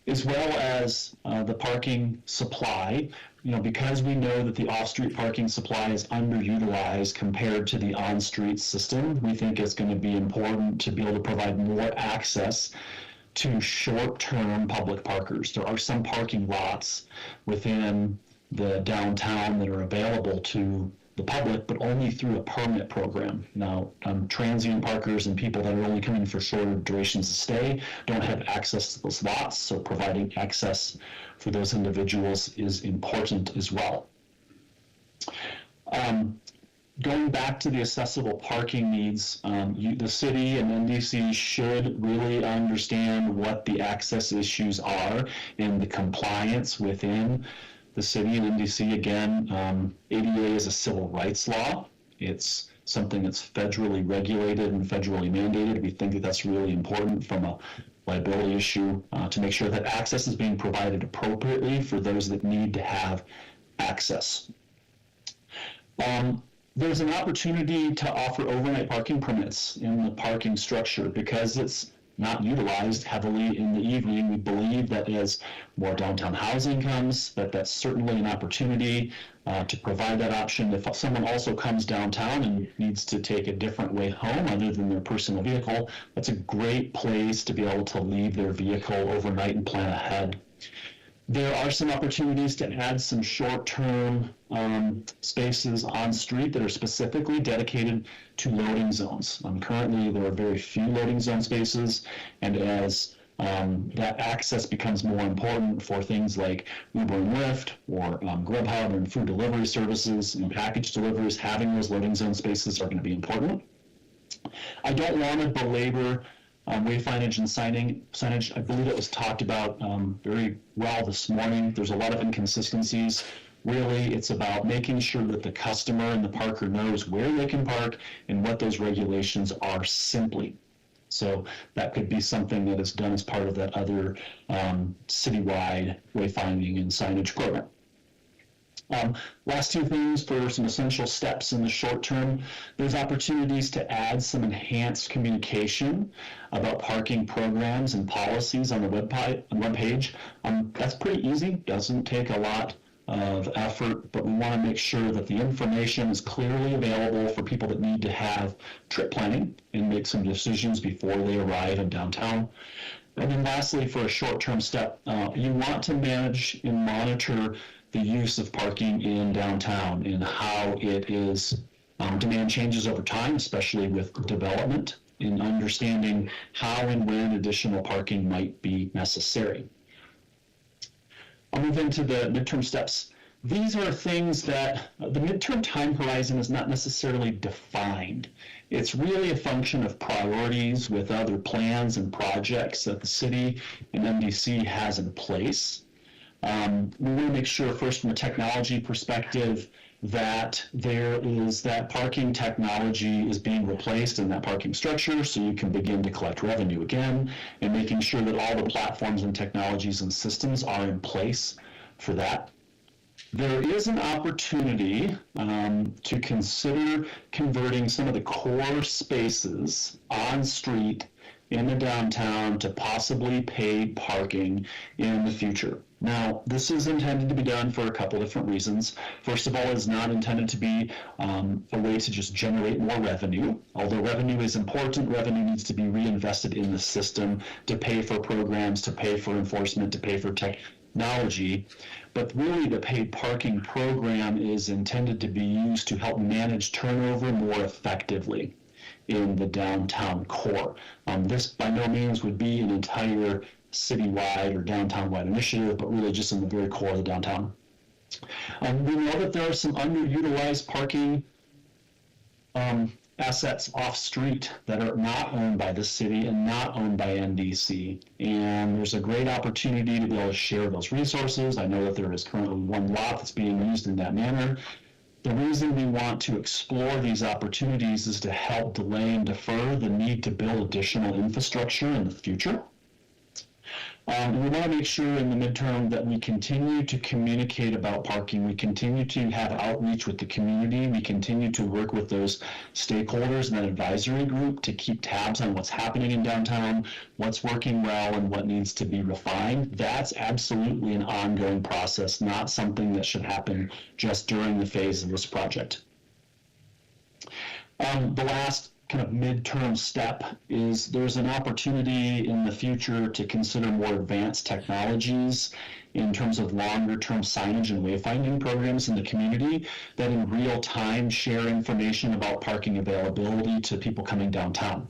As well as the parking supply, because we know that the off-street parking supply is underutilized compared to the on-street system, we think it's going to be important to be able to provide more access to short-term public parkers. There are some parking lots within the downtown that are available to the public, but only through a permit program. Now, transient parkers and people that are only coming for shorter durations of stay don't have access to those lots, so providing access for those individuals is important as well. Going back to the accessible parking needs, the city and NDC should really understand what the access issues are and the compliance within the city and NDC. Again, ADA is a civil rights law. It's something that's federally regulated and federally mandated. We think that that's really important from a liability issue to make sure that access is being provided appropriately for those that need to have access. There's an opportunity to offer overnight parking permits in the parking structure because it's not utilized heavily in the evening. We believe that as more downtown housing comes, that's certainly an opportunity to provide that option. If someone also comes downtown and needs to take a different way home other than their personal vehicle, that's a great place to be able to leave their vehicle overnight and plan ahead. There are some opportunities to add some short-term spaces on street that are specifically dedicated to loading zones. Currently, there are very few loading zone spaces, and as that access becomes more important for things like Uber and Lyft or Grubhub and food delivery services and package deliveries, having those loading zone spaces are going to be important. I don't want to belabor wayfindage and signage. I believe it was talked about very well this morning. There's a lot of inconsistencies. Really, it's about making sure that the customer and the parker knows where they can park and what those regulations are simply. So that could be something that is done as part of that other citywide wayfinding and signage program. Last two things for some essential steps in the short term. There's opportunities to add some enhanced communication about parking programs and policies on the webpage. That's pretty easy, doesn't take a lot of effort, but we want to make sure that the information is clearly available for people that need to have trip planning and make some decisions before they arrive in downtown. And then lastly, for a short-term step, you want to manage and monitor the use of parking in downtown and how it is, demand changes over time, especially with development, in understanding how and when additional parking might be necessary. I'll move into the midterm steps. These are things that the midterm time horizon is not necessarily defined. It's really a function of priorities with other plans and projects that the city and NDC has in place. We want to make sure first from a technology perspective that that parking technology is being replaced in that parking structure so you can begin to collect revenue again, and making sure that all the platforms and technologies and systems are in place for that. There is an opportunity to consider converting some of the core spaces on street in the downtown to possibly paid parking in the future. Now, this is intended to be done for a couple different reasons. First of all, it's not intended to be a way to just generate more revenue. Although revenue is important, revenue needs to be reinvested in the system to pay for programs, to pay for enforcement, to pay for technology. But really, the paid parking program is intended to be used to help manage turnover more effectively in the downtown core. This by no means would be an entire citywide or downtown-wide initiative, but really just in the very core of the downtown. We know that there are some underutilized parking assets off-street that are not owned by the city and not owned by NDC. And there's a great opportunity to be able to share those resources. I know that there is currently one lot that's being used in that manner. The reason we want to explore these opportunities is to help delay and defer the need to build additional infrastructure in the future. We want to make sure in the midterm that we continue to communicate about parking. We continue to have outreach with the community. We continue to work with those stakeholders in that advisory group to keep tabs on what's happening in downtown, what's working well, and what needs to be refined. That's absolutely an ongoing process, not something that should happen just during the phase of this project. The last kind of midterm step is there's an opportunity in the future to consider more advanced technologies in terms of longer term signage and wayfinding programs in the community that in real time share information about parking availability to people coming downtown.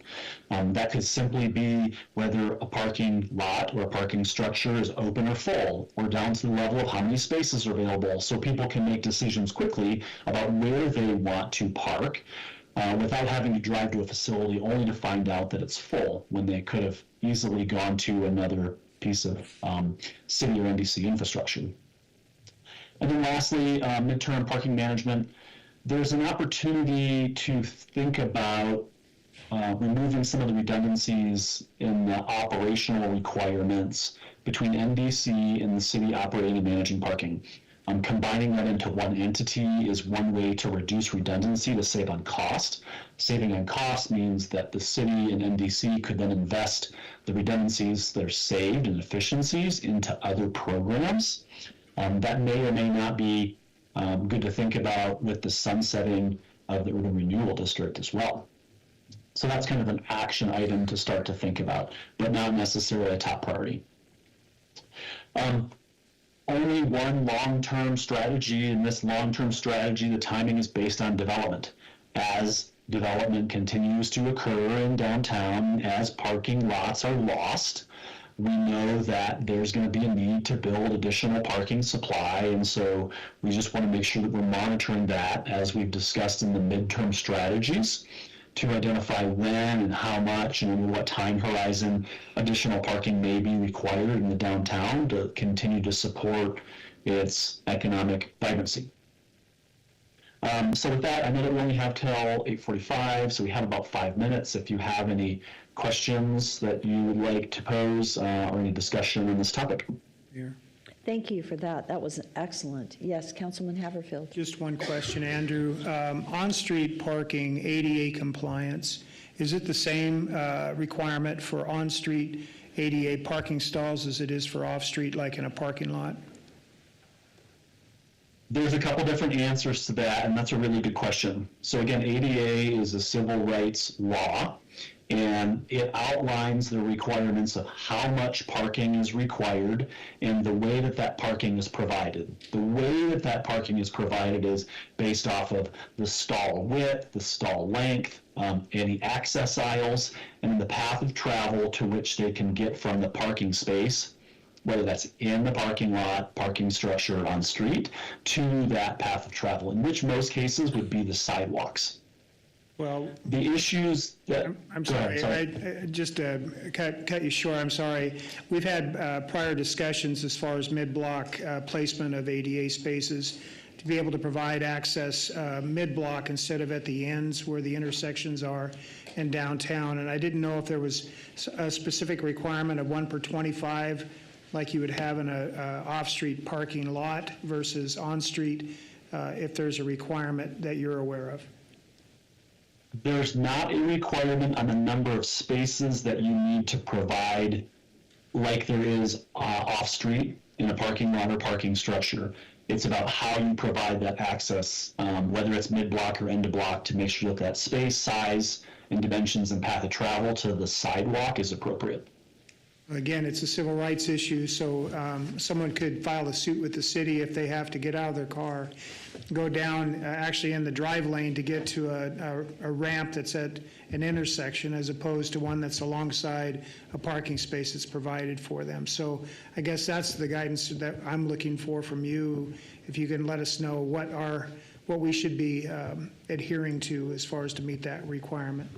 That could simply be whether a parking lot or a parking structure is open or full, or down to the level of how many spaces are available, so people can make decisions quickly about where they want to park, without having to drive to a facility only to find out that it's full when they could have easily gone to another piece of city or NDC infrastructure. And then lastly, midterm parking management. There's an opportunity to think about removing some of the redundancies in the operational requirements between NDC and the city operating and managing parking. Combining that into one entity is one way to reduce redundancy to save on cost. Saving on cost means that the city and NDC could then invest the redundancies that are saved and efficiencies into other programs. That may or may not be good to think about with the sunsetting of the urban renewal district as well. So that's kind of an action item to start to think about, but not necessarily a top priority. Only one long-term strategy, and this long-term strategy, the timing is based on development. As development continues to occur in downtown, as parking lots are lost, we know that there's going to be a need to build additional parking supply, and so we just want to make sure that we're monitoring that as we've discussed in the midterm strategies, to identify when and how much and over what time horizon additional parking may be required in the downtown to continue to support its economic vibrancy. So with that, I know that we only have till 8:45, so we have about 5 minutes. If you have any questions that you would like to pose or any discussion on this topic. Here. Thank you for that. That was excellent. Yes, Councilman Haverfield. Just one question, Andrew. On-street parking, ADA compliance, is it the same requirement for on-street ADA parking stalls as it is for off-street, like in a parking lot? There's a couple different answers to that, and that's a really good question. So again, ADA is a civil rights law, and it outlines the requirements of how much parking is required and the way that that parking is provided. The way that that parking is provided is based off of the stall width, the stall length, any access aisles, and the path of travel to which they can get from the parking space, whether that's in the parking lot, parking structure, on street, to that path of travel, in which most cases would be the sidewalks. Well, the issues that... I'm sorry, I just cut you short, I'm sorry. We've had prior discussions as far as mid-block placement of ADA spaces to be able to provide access mid-block instead of at the ends where the intersections are in downtown. And I didn't know if there was a specific requirement of 1 per 25 like you would have in a off-street parking lot versus on-street, if there's a requirement that you're aware of. There's not a requirement on the number of spaces that you need to provide like there is off-street in a parking lot or parking structure. It's about how you provide that access, whether it's mid-block or end-of-block, to make sure that that space, size, and dimensions and path of travel to the sidewalk is appropriate. Again, it's a civil rights issue, so someone could file a suit with the city if they have to get out of their car, go down actually in the drive lane to get to a ramp that's at an intersection as opposed to one that's alongside a parking space that's provided for them. So I guess that's the guidance that I'm looking for from you, if you can let us know what we should be adhering to as far as to meet that requirement.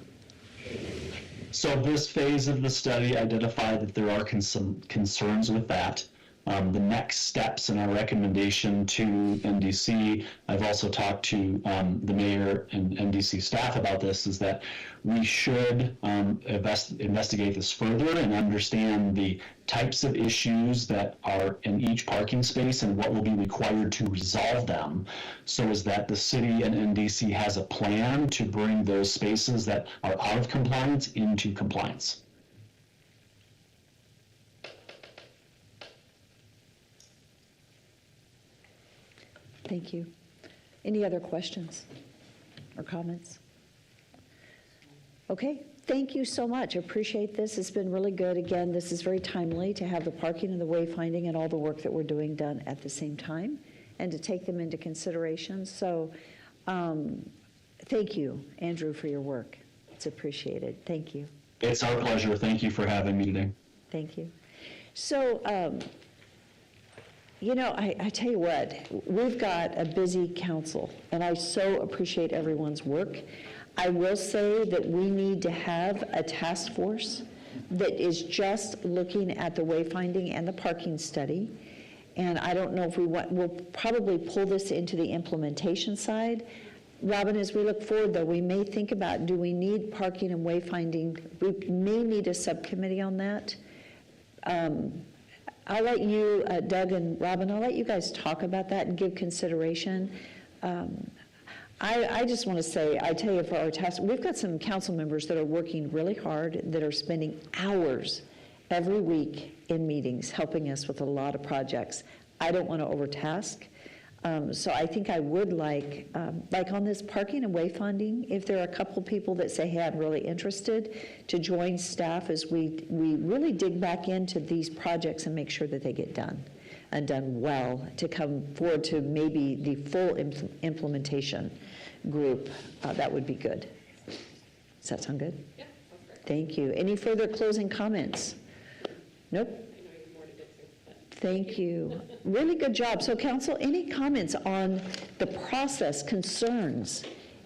So this phase of the study identified that there are some concerns with that. The next steps in our recommendation to NDC, I've also talked to the mayor and NDC staff about this, is that we should investigate this further and understand the types of issues that are in each parking space and what will be required to resolve them, so as that the city and NDC has a plan to bring those spaces that are out of compliance into compliance. Thank you. Any other questions or comments? Okay, thank you so much. Appreciate this. It's been really good. Again, this is very timely to have the parking and the wayfinding and all the work that we're doing done at the same time and to take them into consideration. So thank you, Andrew, for your work. It's appreciated. Thank you. It's our pleasure. Thank you for having me today. Thank you. So, you know, I tell you what, we've got a busy council, and I so appreciate everyone's work. I will say that we need to have a task force that is just looking at the wayfinding and the parking study. And I don't know if we'll probably pull this into the implementation side. Robin, as we look forward, though, we may think about, do we need parking and wayfinding? We may need a subcommittee on that. I'll let you, Doug and Robin, I'll let you guys talk about that and give consideration. I just want to say, I tell you, for our task, we've got some council members that are working really hard, that are spending hours every week in meetings, helping us with a lot of projects. I don't want to overtask. So I think I would like on this parking and wayfinding, if there are a couple people that say, hey, I'm really interested, to join staff as we really dig back into these projects and make sure that they get done and done well, to come forward to maybe the full implementation group. That would be good. Does that sound good? Yeah. Thank you. Any further closing comments? Nope. Thank you. Really good job. So council, any comments on the process, concerns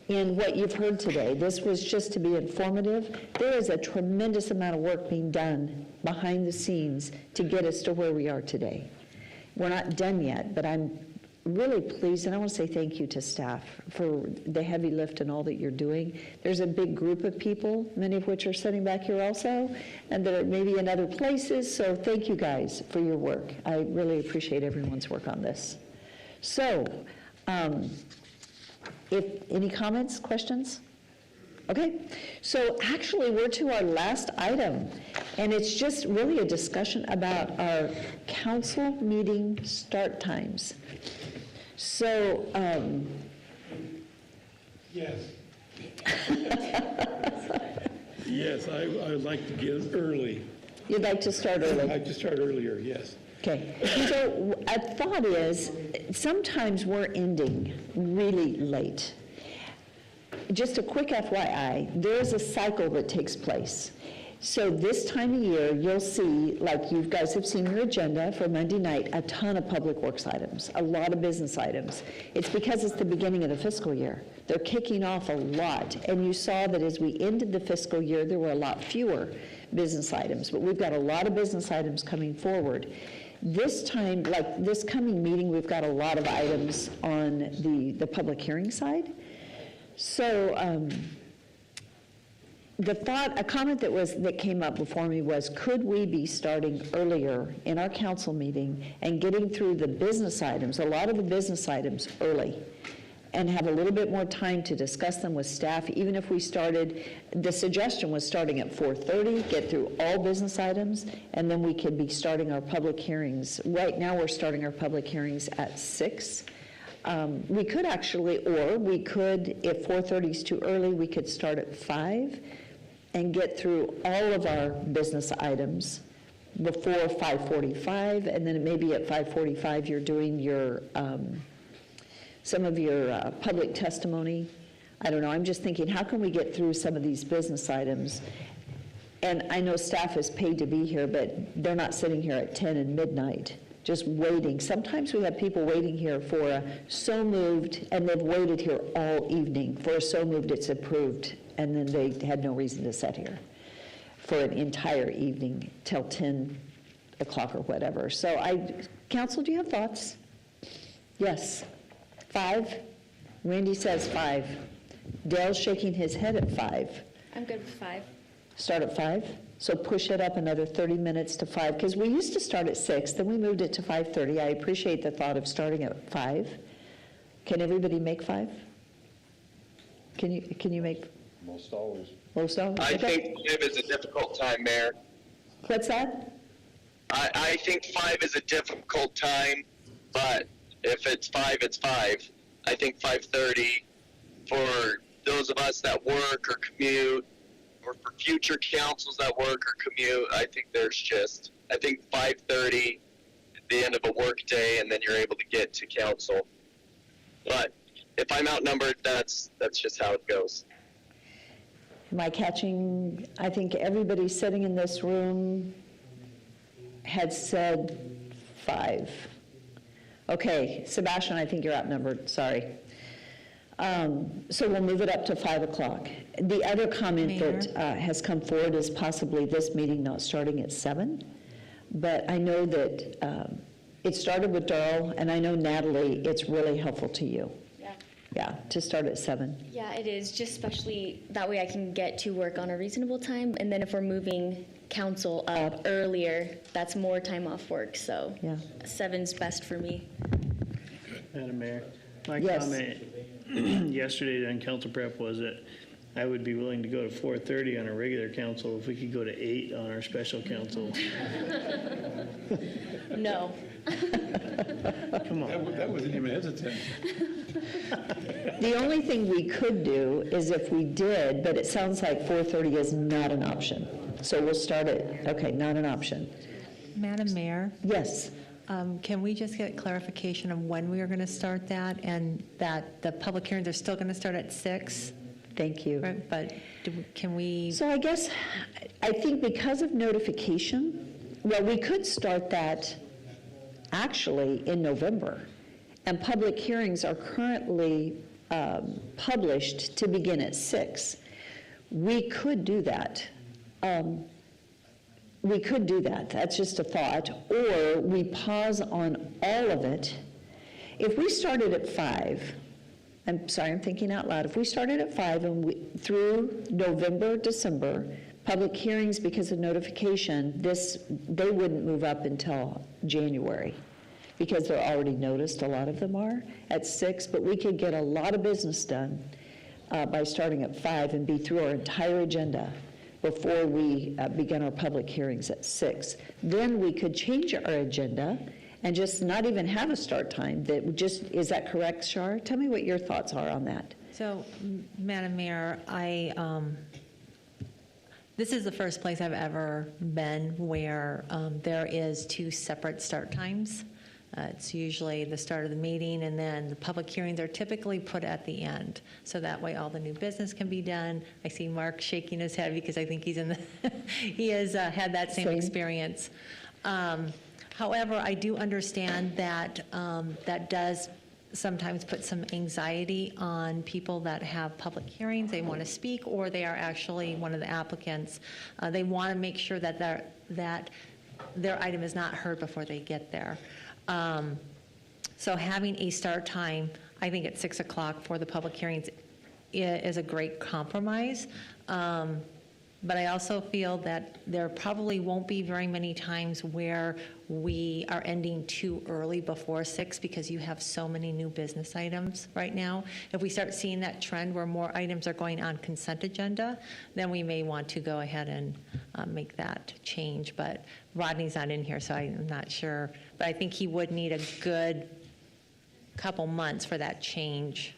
in what you've heard today? This was just to be informative. There is a tremendous amount of work being done behind the scenes to get us to where we are today. We're not done yet, but I'm really pleased, and I want to say thank you to staff for the heavy lift and all that you're doing. There's a big group of people, many of which are sitting back here also, and that are maybe in other places, so thank you guys for your work. I really appreciate everyone's work on this. So, if any comments, questions? Okay, so actually we're to our last item, and it's just really a discussion about our council meeting start times. So, Yes. Yes, I would like to get early. you'd like to start I'd early? like to start earlier, yes. Okay, so a thought is, sometimes we're ending really late. Just a quick FYI, there's a cycle that takes place. So this time of year, you'll see, like you guys have seen your agenda for Monday night, a ton of public works items, a lot of business items. It's because it's the beginning of the fiscal year. They're kicking off a lot. And you saw that as we ended the fiscal year, there were a lot fewer business items. But we've got a lot of business items coming forward. This time, like this coming meeting, we've got a lot of items on the public hearing side. So, a comment that came up before me was, could we be starting earlier in our council meeting and getting through the business items, a lot of the business items early, and have a little bit more time to discuss them with staff, even if we started, the suggestion was starting at 4:30, get through all business items, and then we could be starting our public hearings. Right now, we're starting our public hearings at 6. We could actually, or we could, if 4:30 is too early, we could start at 5 and get through all of our business items before 5:45, and then maybe at 5:45 you're doing your, some of your public testimony. I don't know, I'm just thinking, how can we get through some of these business items? And I know staff is paid to be here, but they're not sitting here at 10 and midnight, just waiting. Sometimes we have people waiting here for a so moved, and they've waited here all evening for a so moved it's approved, and then they had no reason to sit here for an entire evening till 10 o'clock or whatever. So council, do you have thoughts? Yes. 5? Randy says 5. Dale's shaking his head at 5. I'm good with 5. Start at 5? So push it up another 30 minutes to 5, because we used to start at 6, then we moved it to 5:30. I appreciate the thought of starting at 5. Can everybody make 5? Can you make? Most always. Most always? I Okay. think 5 is a difficult time, Mayor. What's that? I think 5 is a difficult time, but if it's 5, it's 5. I think 5:30 for those of us that work or commute, or for future councils that work or commute, I think 5:30 at the end of a work day, and then you're able to get to council. But if I'm outnumbered, that's just how it goes. Am I catching, I think everybody sitting in this room had said 5. Okay, Sebastian, I think you're outnumbered, sorry. So we'll move it up to 5 o'clock. The other comment that has come forward is possibly this meeting not starting at 7, but I know that it started with Darrell, and I know Natalie, it's really helpful to you. Yeah, to start at 7. Yeah, it is, just especially that way I can get to work on a reasonable time, and then if we're moving council up earlier, that's more time off work, so Yeah. 7's best for me. Madam Mayor, my Yes. comment yesterday on council prep was that I would be willing to go to 4:30 on a regular council if we could go to 8 on our special council. No. Come on. That wasn't even hesitant. The only thing we could do is if we did, but it sounds like 4:30 is not an option. So we'll start at, okay, not an option. Madam Mayor, Yes. can we just get clarification of when we are going to start that, and that the public hearings are still going to start at 6? Thank you. Right, but can we? So I guess, I think because of notification, well, we could start that actually in November. And public hearings are currently published to begin at 6. We could do that. That's just a thought. Or we pause on all of it. If we started at 5, I'm sorry, I'm thinking out loud. If we started at 5 and through November, December, public hearings because of notification, they wouldn't move up until January because they're already noticed, a lot of them are, at 6, but we could get a lot of business done by starting at 5 and be through our entire agenda before we begin our public hearings at 6. Then we could change our agenda and just not even have a start time. Is that correct, Shar? Tell me what your thoughts are on that. So, Madam Mayor, this is the first place I've ever been where there is 2 separate start times. It's usually the start of the meeting, and then the public hearings are typically put at the end. So that way all the new business can be done. I see Mark shaking his head because I think he's he has had that same experience. However, I do understand that that does sometimes put some anxiety on people that have public hearings. They want to speak, or they are actually one of the applicants. They want to make sure that their item is not heard before they get there. So having a start time, I think at 6 o'clock for the public hearings is a great compromise. But I also feel that there probably won't be very many times where we are ending too early before 6 because you have so many new business items right now. If we start seeing that trend where more items are going on consent agenda, then we may want to go ahead and make that change. But Rodney's not in here, so I'm not sure. But I think he would need a good couple months for that change.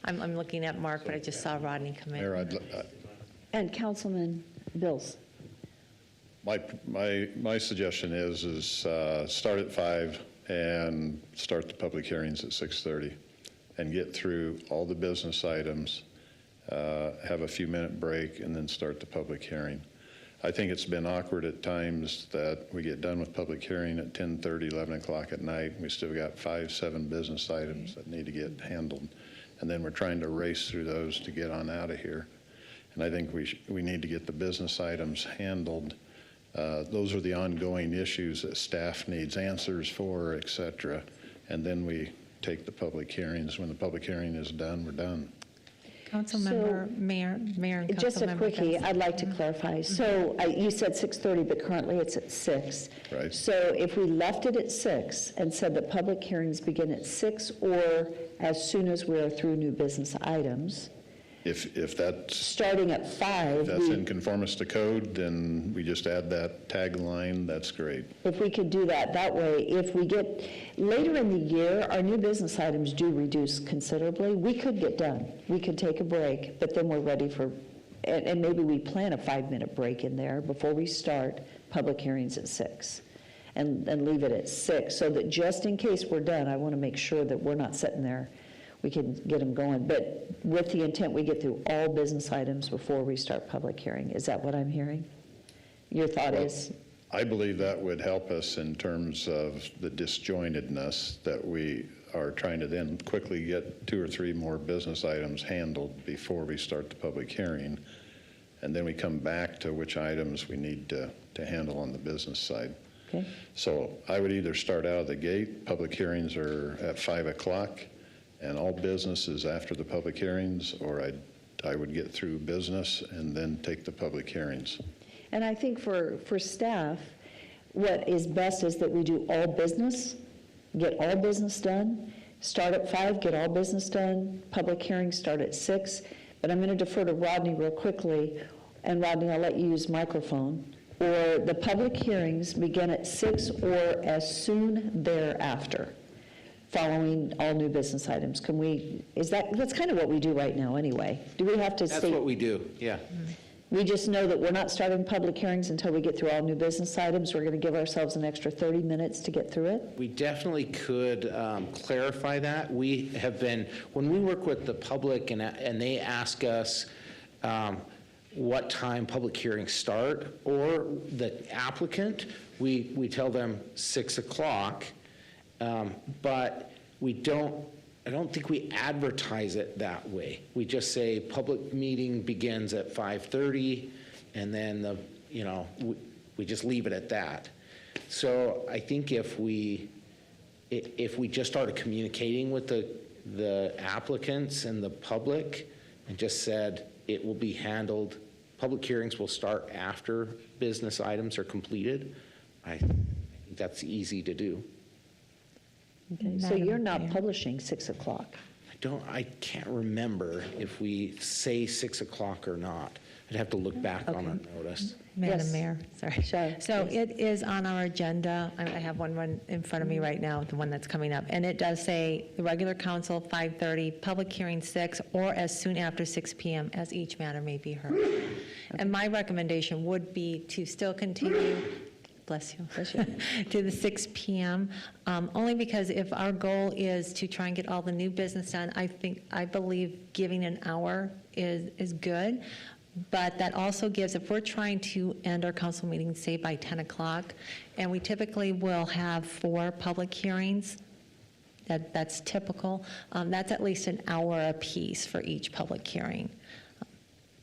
I'm looking at Mark, but I just saw Rodney come in. Mayor, And Councilman Bills. my suggestion is start at 5 and start the public hearings at 6:30 and get through all the business items, have a few minute break, and then start the public hearing. I think it's been awkward at times that we get done with public hearing at 10:30, 11 o'clock at night, and we still got 5, 7 business items that need to get handled. And then we're trying to race through those to get on out of here. And I think we need to get the business items handled. Those are the ongoing issues that staff needs answers for, et cetera. And then we take the public hearings. When the public hearing is done, we're done. Councilmember, Mayor and Councilmember. Just a quickie, Benson. I'd like to clarify. So you said 6:30, but currently it's at 6. Right. So if we left it at 6 and said that public hearings begin at 6 or as soon as we are through new business items, If that's starting at 5, in conformance to code, then we just add that tagline. That's great. if we could do that, that way, if we get, later in the year, our new business items do reduce considerably. We could get done. We could take a break, but then we're ready for, and maybe we plan a 5-minute break in there before we start public hearings at 6 and leave it at 6, so that just in case we're done, I want to make sure that we're not sitting there. We can get them going, but with the intent we get through all business items before we start public hearing. Is that what I'm hearing? Your thought is? I believe that would help us in terms of the disjointedness that we are trying to then quickly get 2 or 3 more business items handled before we start the public hearing. And then we come back to which items we need to handle on the business side. Okay. So I would either start out of the gate, public hearings are at 5 o'clock, and all business is after the public hearings, or I would get through business and then take the public hearings. And I think for staff, what is best is that we do all business, get all business done, start at 5, get all business done, public hearings start at 6. But I'm going to defer to Rodney real quickly, and Rodney, I'll let you use microphone. Or the public hearings begin at 6 or as soon thereafter, following all new business items. Can we, that's kind of what we do right now anyway. Do we have to state? That's what we do, yeah. We just know that we're not starting public hearings until we get through all new business items. We're going to give ourselves an extra 30 minutes to get through it. We definitely could clarify that. We have been, when we work with the public and they ask us what time public hearings start, or the applicant, we tell them 6 o'clock. But I don't think we advertise it that way. We just say public meeting begins at 5:30, and then we just leave it at that. So I think if we just started communicating with the applicants and the public and just said it will be handled, public hearings will start after business items are completed, I think that's easy to do. Okay, so you're not publishing 6 o'clock. I can't remember if we say 6 o'clock or not. I'd have to look back on our notice. Madam Yes. Mayor, sorry. Sure. So it is on our agenda. I have one in front of me right now, the one that's coming up. And it does say the regular council, 5:30, public hearing 6, or as soon after 6 p.m. as each matter may be heard. And my recommendation would be to still continue, bless you, to the 6 p.m., only because if our goal is to try and get all the new business done, I believe giving an hour is good. But that also gives, if we're trying to end our council meeting, say by 10 o'clock, and we typically will have 4 public hearings, that's typical, that's at least an hour apiece for each public hearing.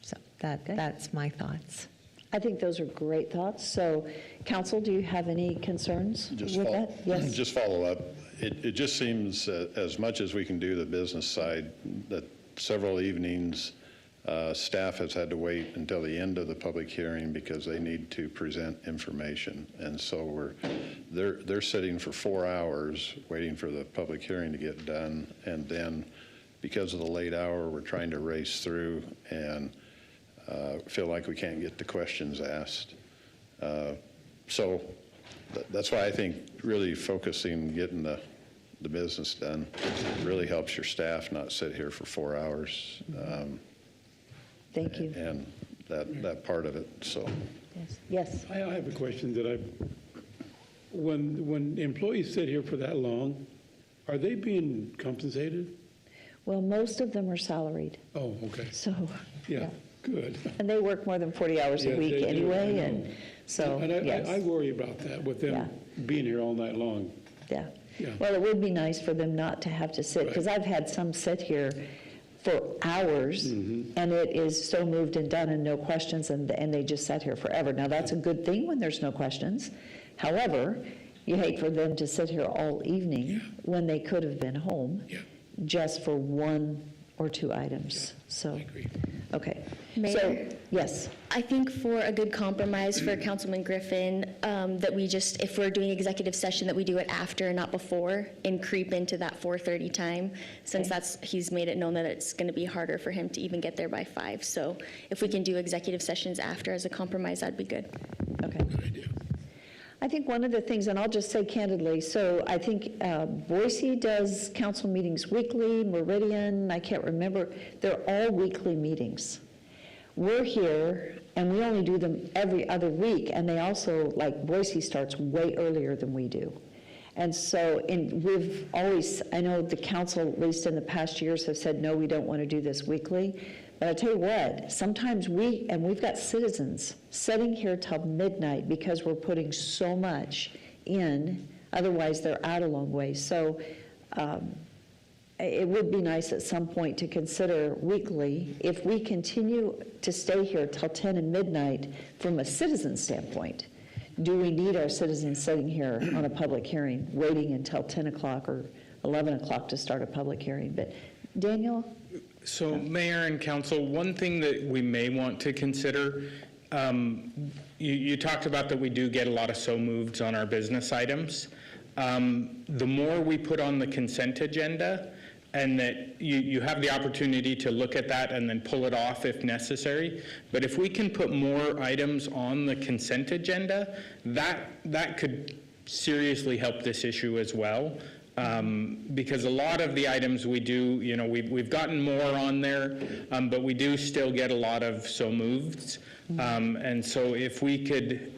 So that's my thoughts. I think those are great thoughts. So, council, do you have any concerns with that? Yes. Just follow up. It just seems as much as we can do the business side, that several evenings Staff has had to wait until the end of the public hearing because they need to present information. And so they're sitting for 4 hours waiting for the public hearing to get done. And then because of the late hour, we're trying to race through and feel like we can't get the questions asked. So that's why I think really focusing, getting the business done really helps your staff not sit here for 4 hours. Thank you. And that part of it, so. Yes. I have a question that when employees sit here for that long, are they being compensated? Well, most of them are salaried. Oh, okay. So, Yeah, good. and they work more than 40 hours a Yes, week they do, anyway, I and know. so, And yes. I worry about that with them being here all night long. Yeah. Yeah. Well, it would be nice for them not to have to sit, because I've had some sit here for hours, Mm-hmm. and it is so moved and done and no questions, and they just sat here forever. Now, that's a good thing when there's no questions. However, you hate for them to sit here all evening when they could have been home just for 1 or 2 items. So, I agree. okay. Mayor? So, yes. I think for a good compromise for Councilman Griffin, that we just, if we're doing executive session, that we do it after and not before, and creep into that 4:30 time, since he's made it known that it's going to be harder for him to even get there by 5. So if we can do executive sessions after as a compromise, that'd be good. Okay. I think one of the things, and I'll just say candidly, so I think Boise does council meetings weekly, Meridian, I can't remember, they're all weekly meetings. We're here, and we only do them every other week, and they also, like Boise starts way earlier than we do. And so we've always, I know the council, at least in the past years, have said, no, we don't want to do this weekly. But I tell you what, sometimes we've got citizens sitting here till midnight because we're putting so much in, otherwise they're out a long way. So it would be nice at some point to consider weekly, if we continue to stay here till 10 and midnight from a citizen standpoint, do we need our citizens sitting here on a public hearing, waiting until 10 o'clock or 11 o'clock to start a public hearing? But Daniel? So Mayor and Council, one thing that we may want to consider, you talked about that we do get a lot of so moveds on our business items. The more we put on the consent agenda, and that you have the opportunity to look at that and then pull it off if necessary. But if we can put more items on the consent agenda, that could seriously help this issue as well. Because a lot of the items we do, we've gotten more on there, but we do still get a lot of so moveds. And so if we could,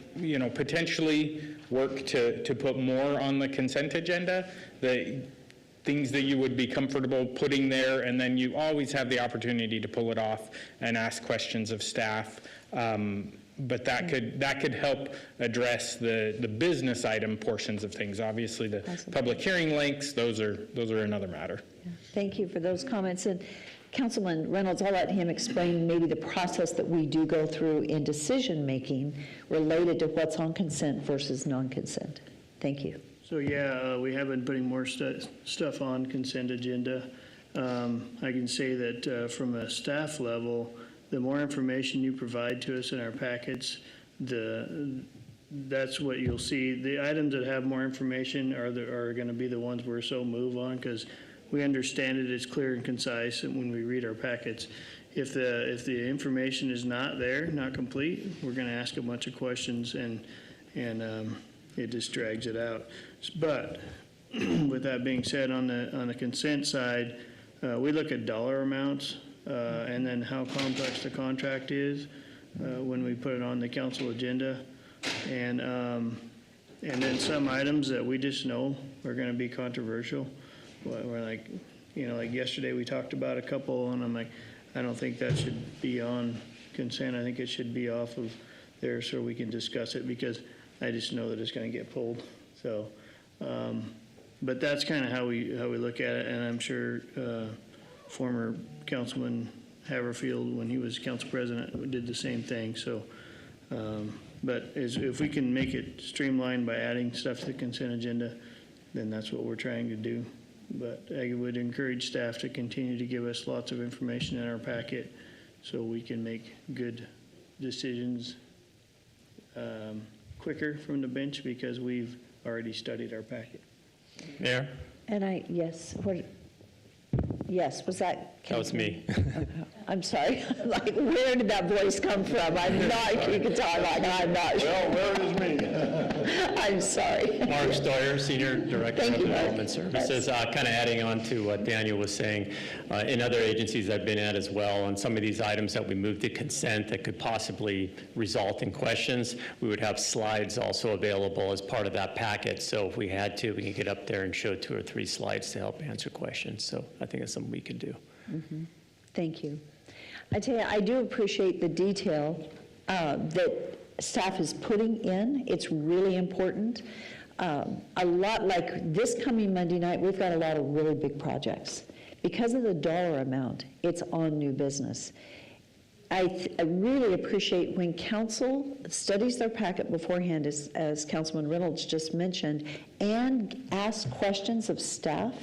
potentially work to put more on the consent agenda, the things that you would be comfortable putting there, and then you always have the opportunity to pull it off and ask questions of staff. But that could help address the business item portions of things. Obviously, the public hearing lengths, those are another matter. Thank you for those comments. And Councilman Reynolds, I'll let him explain maybe the process that we do go through in decision-making related to what's on consent versus non-consent. Thank you. So we have been putting more stuff on consent agenda. I can say that from a staff level, the more information you provide to us in our packets, that's what you'll see. The items that have more information are going to be the ones we're so move on, because we understand it is clear and concise when we read our packets. If the information is not there, not complete, we're going to ask a bunch of questions, and it just drags it out. But with that being said, on the consent side, we look at dollar amounts and then how complex the contract is when we put it on the council agenda, and then some items that we just know are going to be controversial. We're like yesterday we talked about a couple, and I'm like, I don't think that should be on consent. I think it should be off of there so we can discuss it, because I just know that it's going to get pulled. So, but that's kind of how we look at it, and I'm sure former Councilman Haverfield, when he was council president, did the same thing. So, but if we can make it streamlined by adding stuff to the consent agenda, then that's what we're trying to do. But I would encourage staff to continue to give us lots of information in our packet so we can make good decisions quicker from the bench because we've already studied our packet. Mayor? And yes, yes, was that? That was me. I'm sorry, like, where did that voice come from? I'm not, you can tell, like, I'm not sure. Well, where is me? I'm sorry. Mark Stoyer, Senior Director Thank of you, Mark. Development Services. Kind of adding on to what Daniel was saying, in other agencies I've been at as well, on some of these items that we moved to consent that could possibly result in questions, we would have slides also available as part of that packet. So if we had to, we could get up there and show 2 or 3 slides to help answer questions. So I think that's something we could do. Mm-hmm. Thank you. I tell you, I do appreciate the detail that staff is putting in. It's really important. A lot like this coming Monday night, we've got a lot of really big projects. Because of the dollar amount, it's on new business. I really appreciate when council studies their packet beforehand, as Councilman Reynolds just mentioned, and asks questions of staff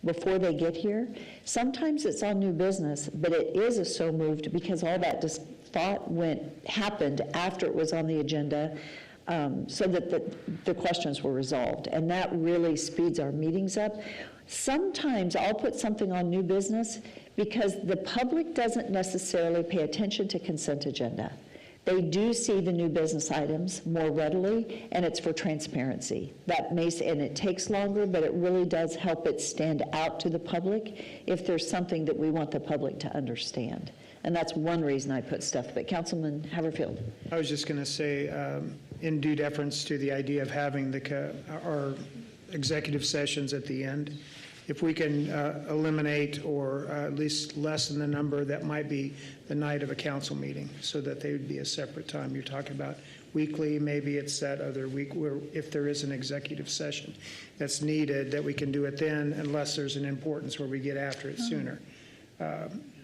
before they get here. Sometimes it's on new business, but it is a so moved because all that just thought happened after it was on the agenda, so that the questions were resolved. And that really speeds our meetings up. Sometimes I'll put something on new business because the public doesn't necessarily pay attention to consent agenda. They do see the new business items more readily, and it's for transparency. And it takes longer, but it really does help it stand out to the public if there's something that we want the public to understand. And that's one reason I put stuff. But Councilman Haverfield. I was just going to say, in due deference to the idea of having our executive sessions at the end, if we can eliminate or at least lessen the number, that might be the night of a council meeting, so that they would be a separate time. You're talking about weekly, maybe it's that other week where if there is an executive session that's needed, that we can do it then, unless there's an importance where we get after it sooner.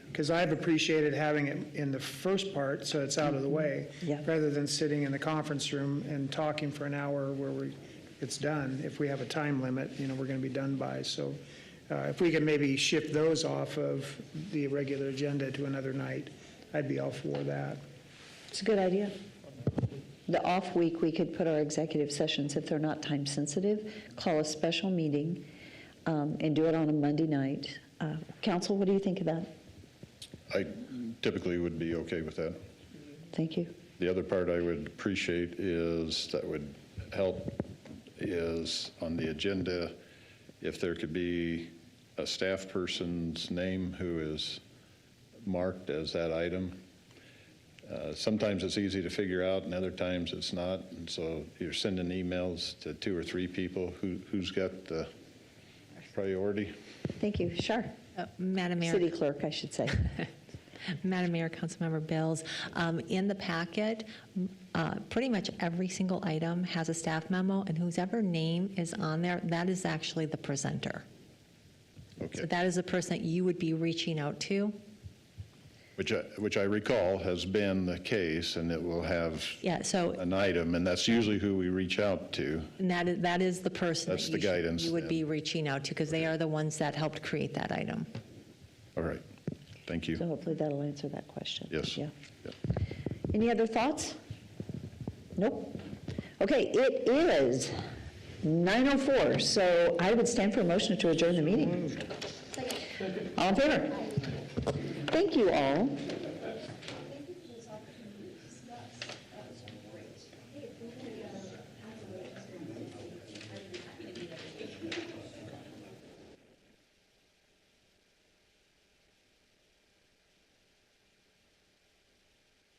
Because I've appreciated having it in the first part, so it's out of the way, rather than sitting in the conference room and talking for an hour where it's done. If we have a time limit, we're going to be done by. So if we can maybe shift those off of the regular agenda to another night, I'd be all for that. It's a good idea. The off week, we could put our executive sessions, if they're not time sensitive, call a special meeting and do it on a Monday night. Council, what do you think of that? I typically would be okay with that. Thank you. The other part I would appreciate that would help is on the agenda, if there could be a staff person's name who is marked as that item. Sometimes it's easy to figure out, and other times it's not. And so you're sending emails to 2 or 3 people. Who's got the priority? Thank you. Sure. Madam Mayor. City Clerk, I should say. Madam Mayor, Councilmember Bills, in the packet, pretty much every single item has a staff memo, and whoever name is on there, that is actually the presenter. Okay. So that is the person that you would be reaching out to. Which I recall has been the case, and it will have an item, and that's usually who we reach out to. And that is the person That's that the guidance you would then. be reaching out to, because they are the ones that helped create that item. All right. Thank you. So hopefully that'll answer that question. Yes. Yeah. Any other thoughts? Nope. Okay, it is 9:04, so I would stand for a motion to adjourn the meeting. All in favor? Thank you all.